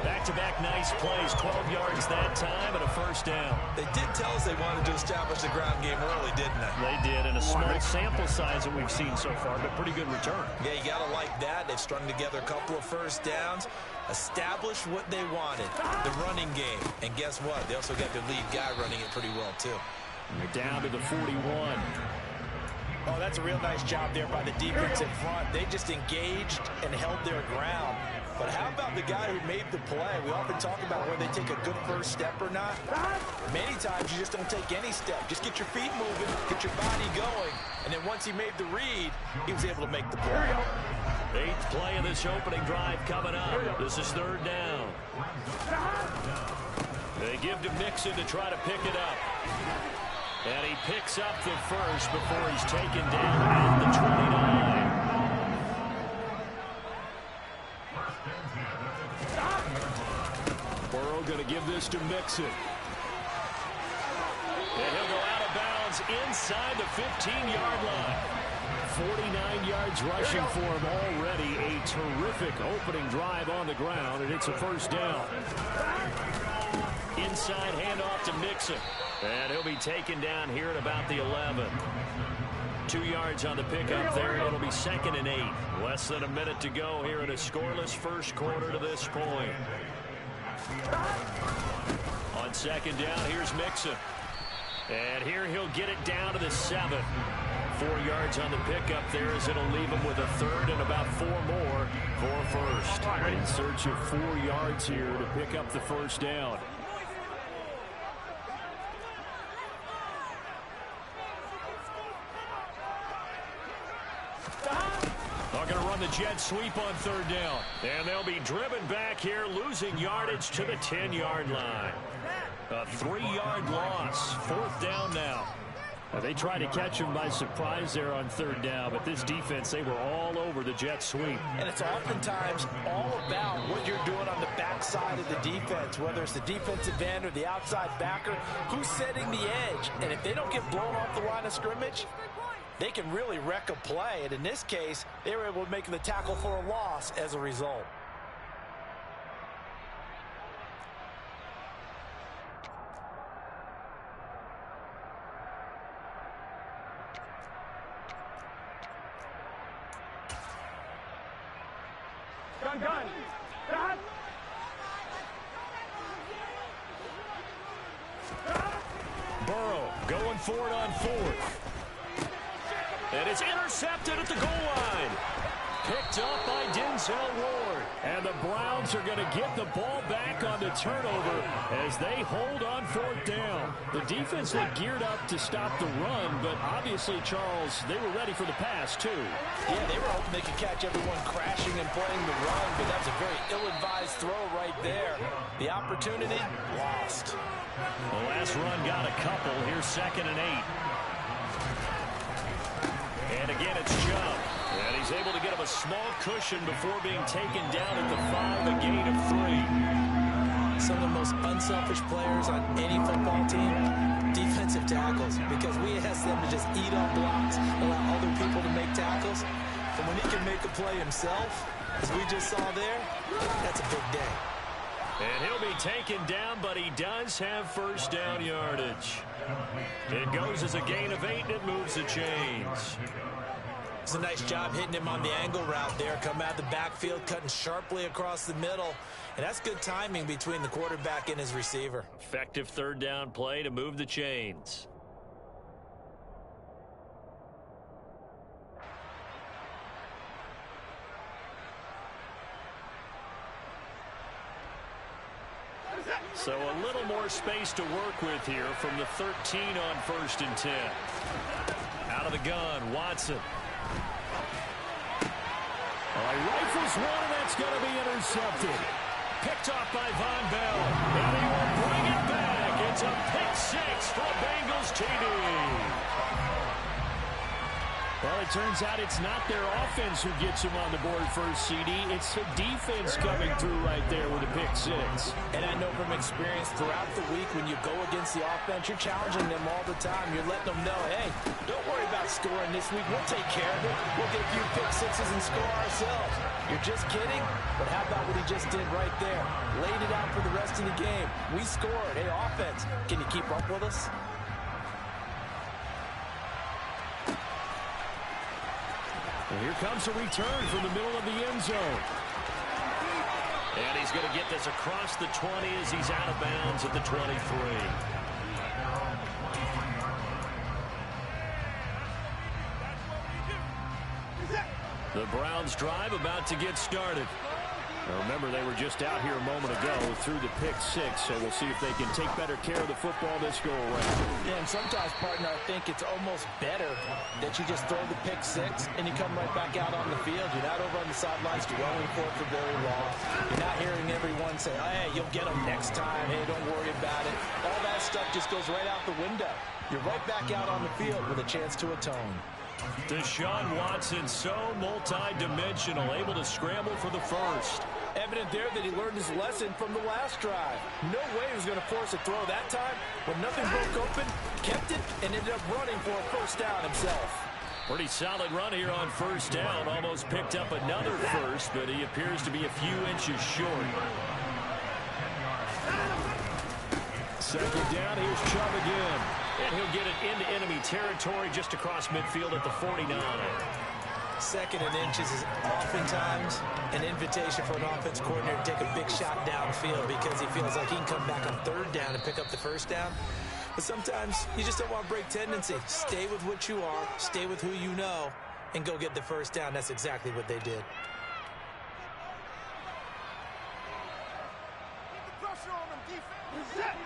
Back-to-back nice plays, 12 yards that time and a first down. They did tell us they wanted to establish the ground game early, didn't they? They did, and a small sample size that we've seen so far, but pretty good return. Yeah, you got to like that. They've strung together a couple of first downs, established what they wanted, the running game. And guess what? They also got their lead guy running it pretty well, too. And they're down to the 41. Oh, that's a real nice job there by the defensive front. They just engaged and held their ground. But how about the guy who made the play? We often talk about whether they take a good first step or not. Many times you just don't take any step. Just get your feet moving, get your body going, and then once he made the read, he was able to make the play. 8th play of this opening drive coming up. This is 3rd down. They give to Mixon to try to pick it up. And he picks up the first before he's taken down at the 29. Burrow going to give this to Mixon. And he'll go out of bounds inside the 15-yard line. 49 yards rushing for him already. A terrific opening drive on the ground, and it's a 1st down. Inside handoff to Mixon. And he'll be taken down here at about the 11. 2 yards on the pickup there. It'll be 2nd and 8. Less than a minute to go here in a scoreless first quarter to this point. On 2nd down, here's Mixon. And here he'll get it down to the 7. 4 yards on the pickup there as it'll leave him with a 3rd and about 4 more for 1st. In search of 4 yards here to pick up the 1st down. They're going to run the jet sweep on 3rd down. And they'll be driven back here, losing yardage to the 10-yard line. A 3-yard loss. 4th down now. They tried to catch him by surprise there on 3rd down, but this defense, they were all over the jet sweep. And it's oftentimes all about what you're doing on the backside of the defense, whether it's the defensive end or the outside backer, who's setting the edge. And if they don't get blown off the line of scrimmage, they can really wreck a play. And in this case, they were able to make the tackle for a loss as a result. Gun. Burrow going for it on 4th. And it's intercepted at the goal line. Picked up by Denzel Ward. And the Browns are going to get the ball back on the turnover as they hold on 4th down. The defense looked geared up to stop the run, but obviously, Charles, they were ready for the pass, too. Yeah, they were hoping they could catch everyone crashing and playing the run, but that's a very ill-advised throw right there. The opportunity, lost. The last run got a couple. Here's 2nd and 8. And again, it's Chubb. And he's able to get him a small cushion before being taken down at the 5, a gain of 3. Some of the most unselfish players on any football team, defensive tackles, because we ask them to just eat up blocks, allow other people to make tackles. But when he can make a play himself, as we just saw there, that's a big day. And he'll be taken down, but he does have 1st down yardage. It goes as a gain of 8, and it moves the chains. It's a nice job hitting him on the angle route there. Come out of the backfield, cutting sharply across the middle. And that's good timing between the quarterback and his receiver. Effective 3rd down play to move the chains. So a little more space to work with here from the 13 on 1st and 10. Out of the gun, Watson. He rifles one, and that's going to be intercepted. Picked off by Von Bell. And he will bring it back. It's a pick 6 for a Bengals TD. Well, it turns out it's not their offense who gets him on the board first, CD. It's the defense coming through right there with a pick 6. And I know from experience throughout the week when you go against the offense, you're challenging them all the time. You're letting them know, hey, don't worry about scoring this week. We'll take care of it. We'll get a few pick 6s and score ourselves. You're just kidding? But how about what he just did right there? Laid it out for the rest of the game. We scored. Hey, offense, can you keep up with us? And here comes a return from the middle of the end zone. And he's going to get this across the 20 as he's out of bounds at the 23. The Browns drive about to get started. Now remember, they were just out here a moment ago through the pick six, so we'll see if they can take better care of the football this go around. Yeah, and sometimes, partner, I think it's almost better that you just throw the pick six and you come right back out on the field. You're not over on the sidelines dwelling for it for very long. You're not hearing everyone say, oh, hey, you'll get them next time. Hey, don't worry about it. All that stuff just goes right out the window. You're right back out on the field with a chance to atone. Deshaun Watson, so multi-dimensional, able to scramble for the first. Evident there that he learned his lesson from the last drive. No way he was going to force a throw that time. When nothing broke open, kept it, and ended up running for a first down himself. Pretty solid run here on first down. Almost picked up another first, but he appears to be a few inches short. Second down, here's Chubb again. And he'll get it into enemy territory just across midfield at the 49. Second and inches is oftentimes an invitation for an offense coordinator to take a big shot downfield because he feels like he can come back on third down and pick up the first down. But sometimes you just don't want to break tendency. Stay with what you are, stay with who you know, and go get the first down. That's exactly what they did. Pressure on them, defense.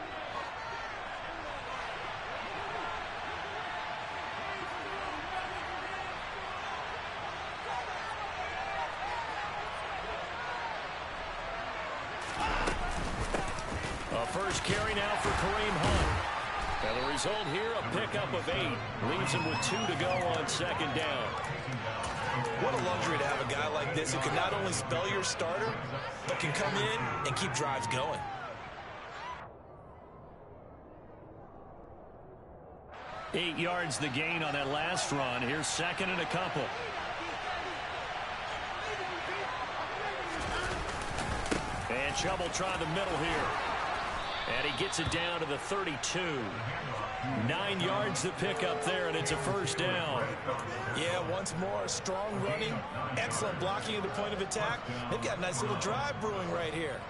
First carry now for Kareem Hunt. And the result here, a pickup of 8. Leaves him with 2 to go on second down. What a luxury to have a guy like this who can not only spell your starter, but can come in and keep drives going. Eight yards the gain on that last run. Here's second and a couple. And Chubb will try the middle here. And he gets it down to the 32. 9 yards to pick up there, and it's a first down. Yeah, once more, strong running, excellent blocking at the point of attack. They've got a nice little drive brewing right here.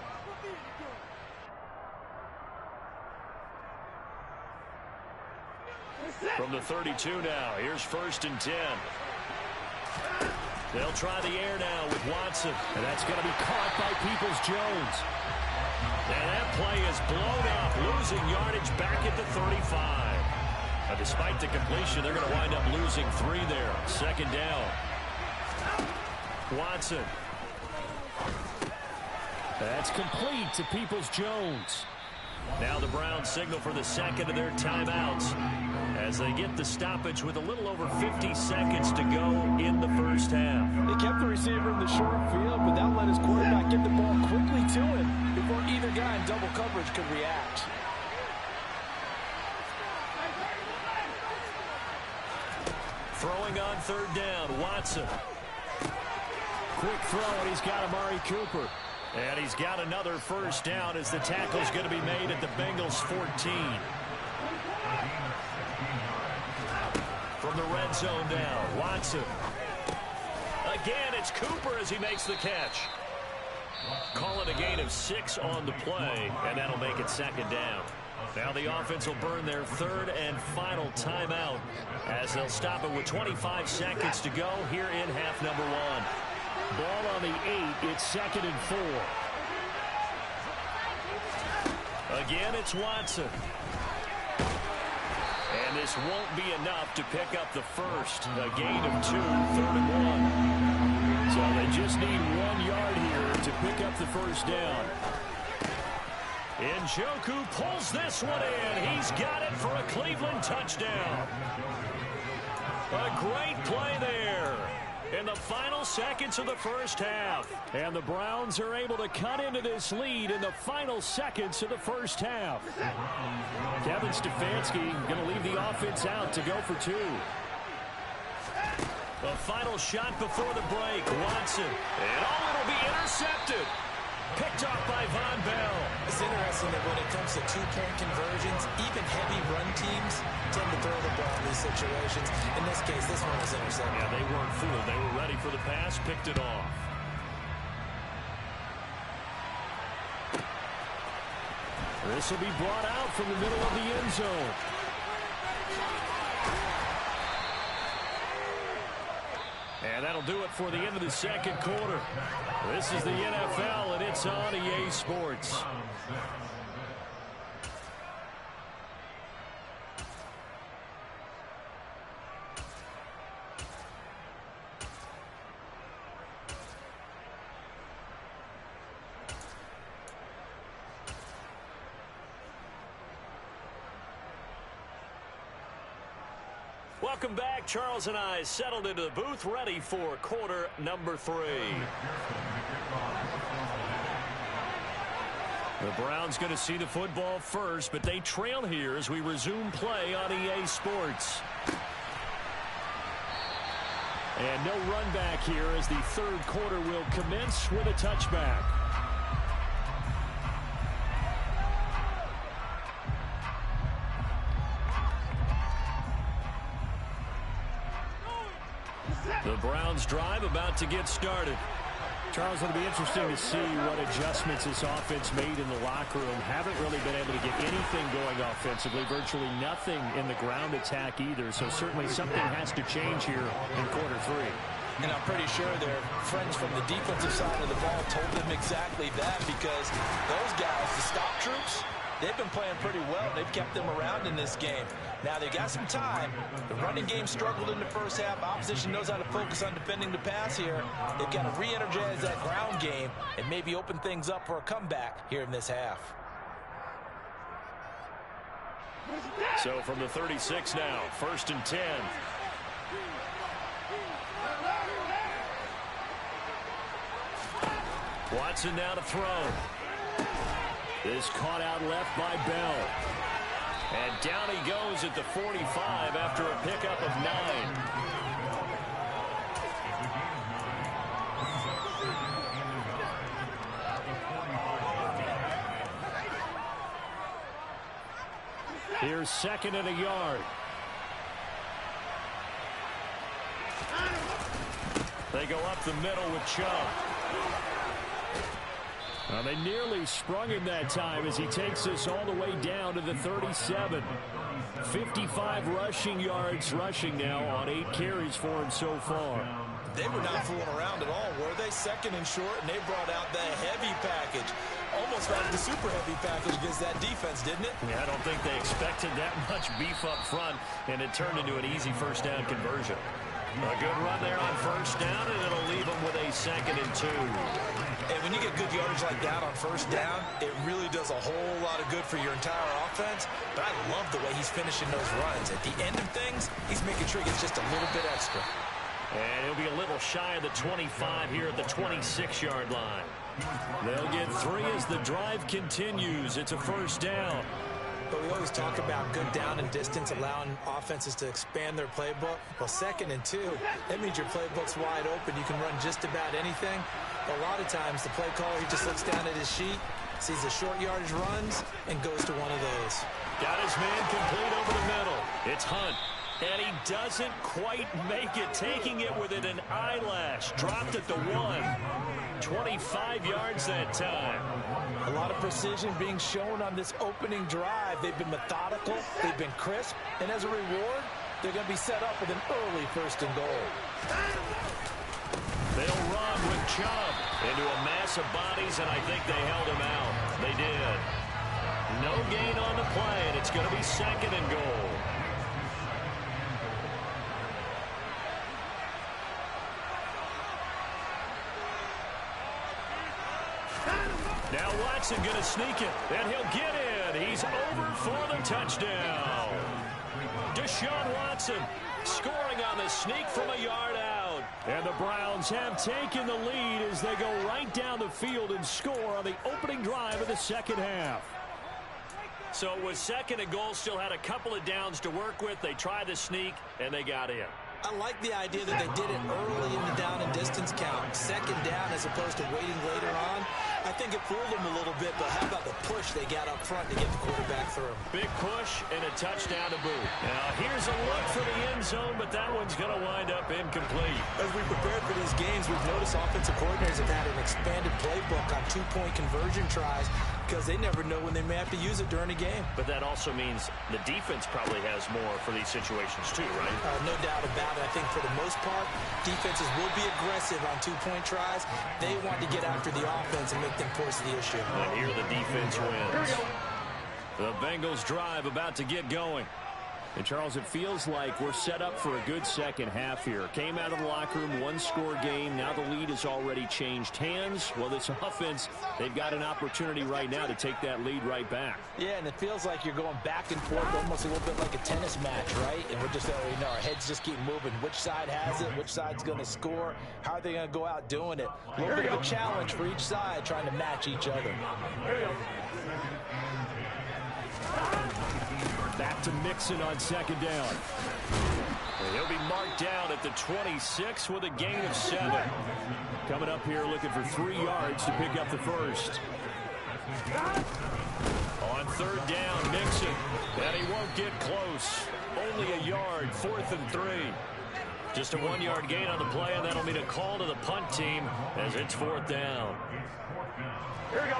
From the 32 now, here's first and 10. They'll try the air now with Watson, and that's going to be caught by Peoples-Jones. And that play is blown up, losing yardage back at the 35. Despite the completion, they're going to wind up losing 3 there. Second down. Watson. That's complete to Peoples-Jones. Now the Browns signal for the second of their timeouts as they get the stoppage with a little over 50 seconds to go in the first half. They kept the receiver in the short field, but that let his quarterback get the ball quickly to him before either guy in double coverage could react. Throwing on third down, Watson. Quick throw, and he's got Amari Cooper. And he's got another first down as the tackle's going to be made at the Bengals 14. From the red zone now, Watson. Again, it's Cooper as he makes the catch. Call it a gain of 6 on the play, and that'll make it second down. Now the offense will burn their third and final timeout as they'll stop it with 25 seconds to go here in half number 1. Ball on the 8. It's second and 4. Again, it's Watson. And this won't be enough to pick up the first. A gain of 2, third and 1. So they just need 1 yard here to pick up the first down. Njoku pulls this one in. He's got it for a Cleveland touchdown. A great play there in the final seconds of the first half. And the Browns are able to cut into this lead in the final seconds of the first half. Kevin Stefanski going to leave the offense out to go for 2. The final shot before the break, Watson. And it'll be intercepted. Picked off by Von Bell. It's interesting that when it comes to two-point conversions, even heavy run teams tend to throw the ball in these situations. In this case, this one was intercepted. Yeah, they weren't fooled. They were ready for the pass, picked it off. This will be brought out from the middle of the end zone. And that'll do it for the end of the second quarter. This is the NFL, and it's on EA Sports. Welcome back. Charles and I settled into the booth, ready for quarter number 3. The Browns going to see the football first, but they trail here as we resume play on EA Sports. And no run back here as the third quarter will commence with a touchback. The Browns drive about to get started. Charles, it'll be interesting to see what adjustments this offense made in the locker room. Haven't really been able to get anything going offensively. Virtually nothing in the ground attack either. So certainly something has to change here in quarter 3. And I'm pretty sure their friends from the defensive side of the ball told them exactly that, because those guys, the stop troops, they've been playing pretty well. They've kept them around in this game. Now, they've got some time. The running game struggled in the first half. Opposition knows how to focus on defending the pass here. They've got to re-energize that ground game and maybe open things up for a comeback here in this half. So from the 36 now, 1st and 10. Watson now to throw. Is caught out left by Bell. And down he goes at the 45 after a pickup of 9. Here's 2nd and a yard. They go up the middle with Chubb. They nearly sprung him that time as he takes this all the way down to the 37. 55 rushing yards rushing now on 8 carries for him so far. They were not fooling around at all, were they? 2nd and short, and they brought out the heavy package. Almost like the super heavy package against that defense, didn't it? Yeah, I don't think they expected that much beef up front, and it turned into an easy first down conversion. A good run there on first down, and it'll leave them with a 2nd and 2. And when you get good yardage like that on first down, it really does a whole lot of good for your entire offense. But I love the way he's finishing those runs. At the end of things, he's making sure he gets just a little bit extra. And he'll be a little shy of the 25 here at the 26-yard line. They'll get 3 as the drive continues. It's a first down. But we always talk about good down and distance, allowing offenses to expand their playbook. Well, 2nd and 2, that means your playbook's wide open. You can run just about anything. A lot of times, the play caller, he just looks down at his sheet, sees the short yardage runs, and goes to one of those. Got his man complete over the middle. It's Hunt. And he doesn't quite make it, taking it within an eyelash. Dropped at the 1. 25 yards that time. A lot of precision being shown on this opening drive. They've been methodical. They've been crisp. And as a reward, they're going to be set up with an early 1st and goal. They'll run with Chubb into a mass of bodies, and I think they held him out. They did. No gain on the play, and it's going to be 2nd and goal. Now Watson going to sneak it, and he'll get in. He's over for the touchdown. Deshaun Watson scoring on the sneak from a yard out. And the Browns have taken the lead as they go right down the field and score on the opening drive of the second half. So it was 2nd and goal, still had a couple of downs to work with. They tried the sneak, and they got in. I like the idea that they did it early in the down and distance count. 2nd down as opposed to waiting later on. I think it fooled them a little bit, but how about the push they got up front to get the quarterback through? Big push and a touchdown to boot. Now here's a look for the end zone, but that one's going to wind up incomplete. As we prepared for these games, we've noticed offensive coordinators have had an expanded playbook on 2-point conversion tries. because they never know when they may have to use it during a game. But that also means the defense probably has more for these situations too, right? No doubt about it. I think for the most part, defenses will be aggressive on two-point tries. They want to get after the offense and make them force the issue. And here the defense wins. The Bengals drive about to get going. And, Charles, it feels like we're set up for a good second half here. Came out of the locker room, one-score game. Now the lead has already changed hands. Well, this offense, they've got an opportunity right now to take that lead right back. Yeah, and it feels like you're going back and forth, almost a little bit like a tennis match, right? And we're just already know our heads just keep moving. Which side has it? Which side's going to score? How are they going to go out doing it? A little bit of a challenge for each side, trying to match each other. Back to Mixon on second down. And he'll be marked down at the 26 with a gain of 7. Coming up here looking for 3 yards to pick up the first. On third down, Mixon. And he won't get close. Only a yard, 4th and 3. Just a 1-yard gain on the play, and that'll mean a call to the punt team as it's 4th down. Here we go.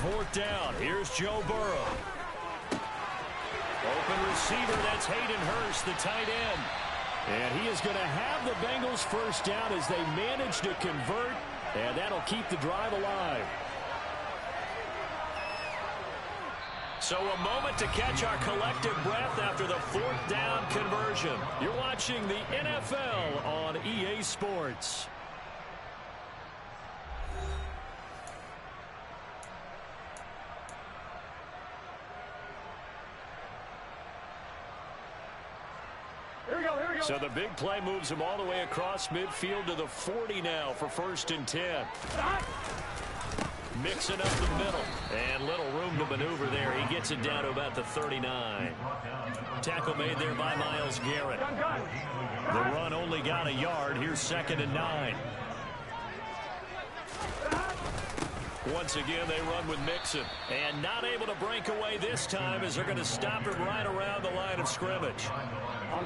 Fourth down. Here's Joe Burrow. Open receiver. That's Hayden Hurst, the tight end. And he is going to have the Bengals first down as they manage to convert. And that'll keep the drive alive. So a moment to catch our collective breath after the 4th down conversion. You're watching the NFL on EA Sports. So the big play moves him all the way across midfield to the 40 now for 1st and 10. Mixing up the middle. And little room to maneuver there. He gets it down to about the 39. Tackle made there by Myles Garrett. The run only got a yard. Here's 2nd and 9. Once again, they run with Mixon. And not able to break away this time as they're going to stop him right around the line of scrimmage.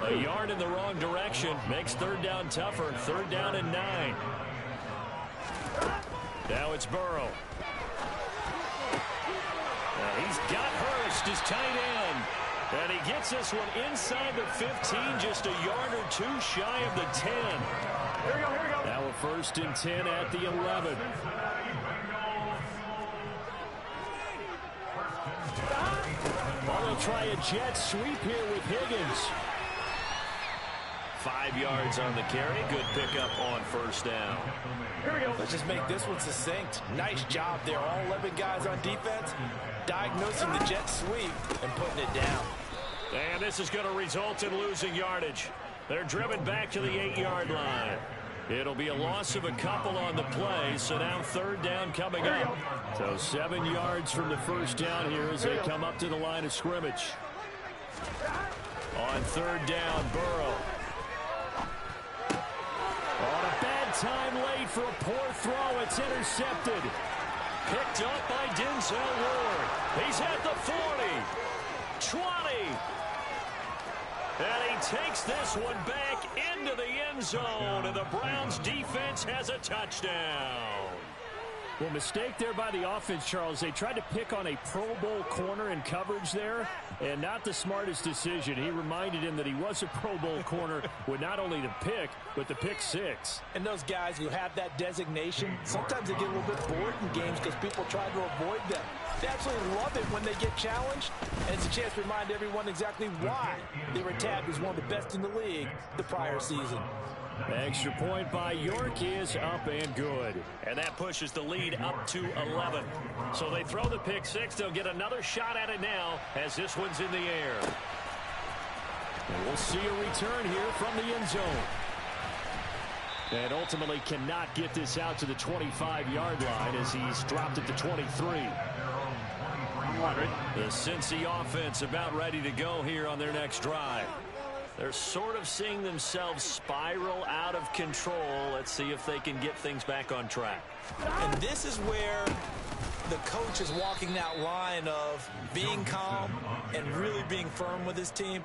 A yard in the wrong direction makes 3rd down tougher. 3rd down and 9. Now it's Burrow. He's got Hurst, his tight end. And he gets this one inside the 15, just a yard or 2 shy of the 10. Here we go. Now a 1st and 10 at the 11. They'll try a jet sweep here with Higgins. 5 yards on the carry. Good pickup on 1st down. Here we go. Let's just make this one succinct. Nice job there. All 11 guys on defense diagnosing the jet sweep and putting it down. And this is going to result in losing yardage. They're driven back to the 8-yard line. It'll be a loss of a couple on the play, so now 3rd down coming up. So 7 yards from the first down here as they come up to the line of scrimmage. On 3rd down, Burrow. On a bad time late for a poor throw. It's intercepted. Picked up by Denzel Ward. He's at the 40. 20. And he takes this one back into the end zone. And the Browns defense has a touchdown. Well, mistake there by the offense, Charles. They tried to pick on a Pro Bowl corner in coverage there, and not the smartest decision. He reminded him that he was a Pro Bowl corner with not only the pick, but the pick 6. And those guys who have that designation, sometimes they get a little bit bored in games because people try to avoid them. They absolutely love it when they get challenged, and it's a chance to remind everyone exactly why they were tagged as one of the best in the league the prior season. Extra point by York is up and good. And that pushes the lead up to 11. So they throw the pick 6. They'll get another shot at it now as this one's in the air. And we'll see a return here from the end zone. And ultimately cannot get this out to the 25-yard line as he's dropped it to 23. The Cincy offense about ready to go here on their next drive. They're sort of seeing themselves spiral out of control. Let's see if they can get things back on track. And this is where the coach is walking that line of being calm and really being firm with his team.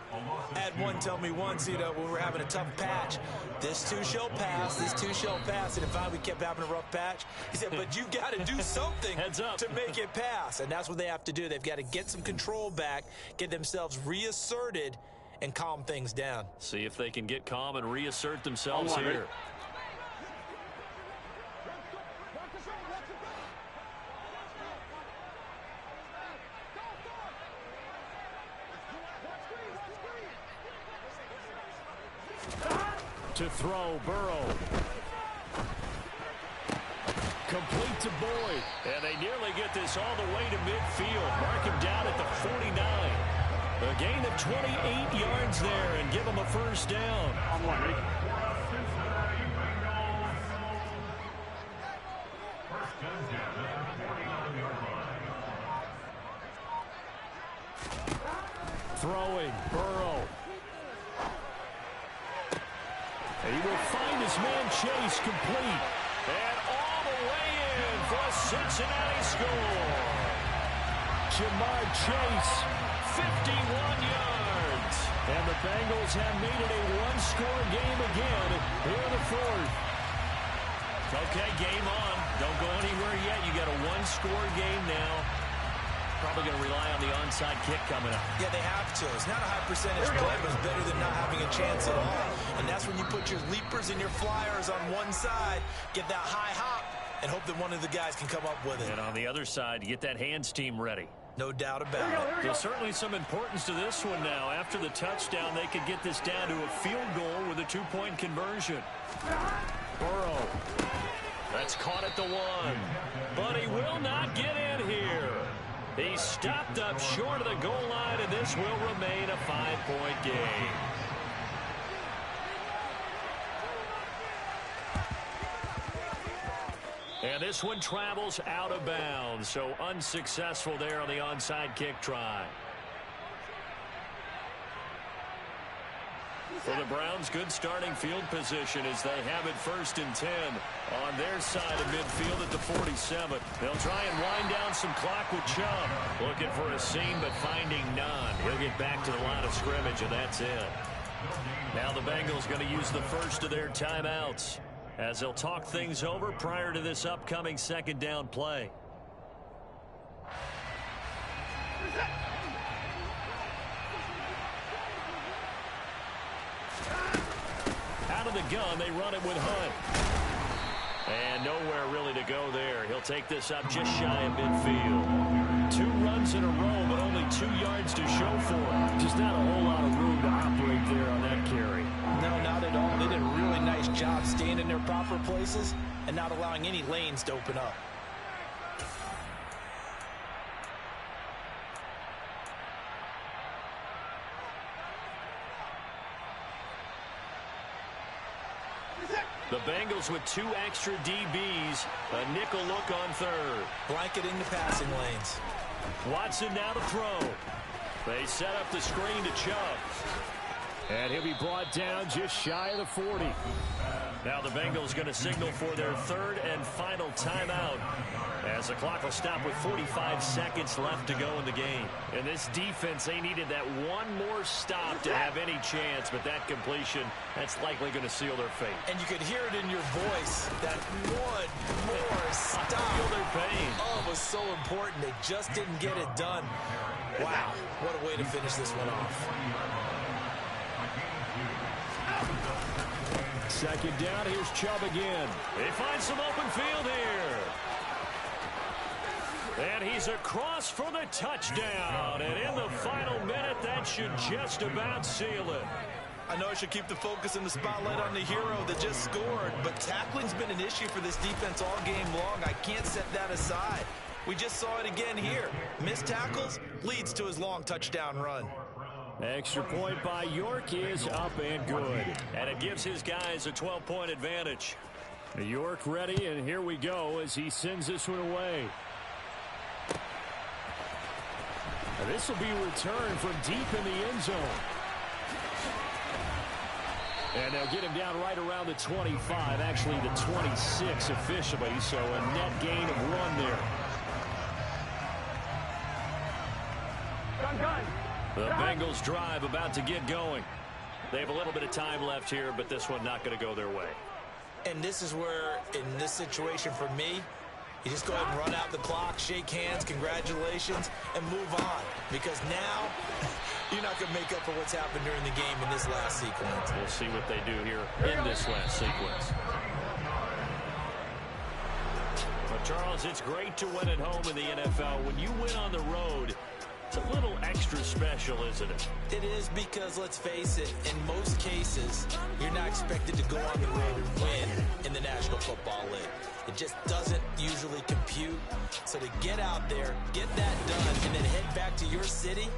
I had one tell me once, when we were having a tough patch, this too shall pass, this too shall pass. And in fact, we kept having a rough patch. He said, but you got to do something to make it pass. And that's what they have to do. They've got to get some control back, get themselves reasserted, and calm things down. See if they can get calm and reassert themselves here. To throw, Burrow. Complete to Boyd. And they nearly get this all the way to midfield. Mark him down at the 49. A gain of 28 yards there and give him a first down. Throwing, Burrow. He will find his man Chase complete. And all the way in for a Cincinnati score. Jamar Chase, 51 yards. And the Bengals have made it a one-score game again here in the fourth. Okay, game on. Don't go anywhere yet. You got a one-score game now. Probably going to rely on the onside kick coming up. Yeah, they have to. It's not a high percentage play, but it's better than not having a chance at all. And that's when you put your leapers and your flyers on one side, get that high hop, and hope that one of the guys can come up with it. And on the other side, you get that hands team ready. No doubt about it. There's certainly some importance to this one now. After the touchdown, they could get this down to a field goal with a two-point conversion. Burrow. That's caught at the 1. But he will not get in here. He stopped up short of the goal line, and this will remain a 5-point game. And this one travels out of bounds, so unsuccessful there on the onside kick try. For the Browns, good starting field position as they have it 1st and 10 on their side of midfield at the 47. They'll try and wind down some clock with Chubb. Looking for a seam, but finding none. He'll get back to the line of scrimmage, and that's it. Now the Bengals going to use the first of their timeouts as they'll talk things over prior to this upcoming second down play. Out of the gun, they run it with Hunt. And nowhere really to go there. He'll take this up just shy of midfield. 2 runs in a row, but only 2 yards to show for it. Just not a whole lot of room to operate there on that carry. No, not at all. They did a really nice job staying in their proper places and not allowing any lanes to open up. The Bengals with 2 extra DBs. A nickel look on third. Blanketing the passing lanes. Watson now to throw. They set up the screen to Chubb. And he'll be brought down just shy of the 40. Now the Bengals going to signal for their 3rd and final timeout as the clock will stop with 45 seconds left to go in the game. In this defense, they needed that one more stop to have any chance, but that completion, that's likely going to seal their fate. And you could hear it in your voice, that one more stop. I feel their pain. Oh, it was so important. They just didn't get it done. Wow, what a way to finish this one off. Second down, here's Chubb again. They find some open field here. And he's across for the touchdown. And in the final minute, that should just about seal it. I know I should keep the focus and the spotlight on the hero that just scored, but tackling's been an issue for this defense all game long. I can't set that aside. We just saw it again here. Missed tackles leads to his long touchdown run. Extra point by York is up and good. And it gives his guys a 12-point advantage. York ready, and here we go as he sends this one away. This will be returned from deep in the end zone. And they'll get him down right around the 25, actually the 26 officially, so a net gain of 1 there. The Bengals drive about to get going. They have a little bit of time left here, but this one not going to go their way. And this is where, in this situation for me, you just go ahead and run out the clock, shake hands, congratulations, and move on. Because now, you're not going to make up for what's happened during the game in this last sequence. We'll see what they do here in this last sequence. But Charles, it's great to win at home in the NFL. When you win on the road, it's a little extra special, isn't it? It is, because, let's face it, in most cases, you're not expected to go on the road and win in the National Football League. It just doesn't usually compute. So to get out there, get that done, and then head back to your city,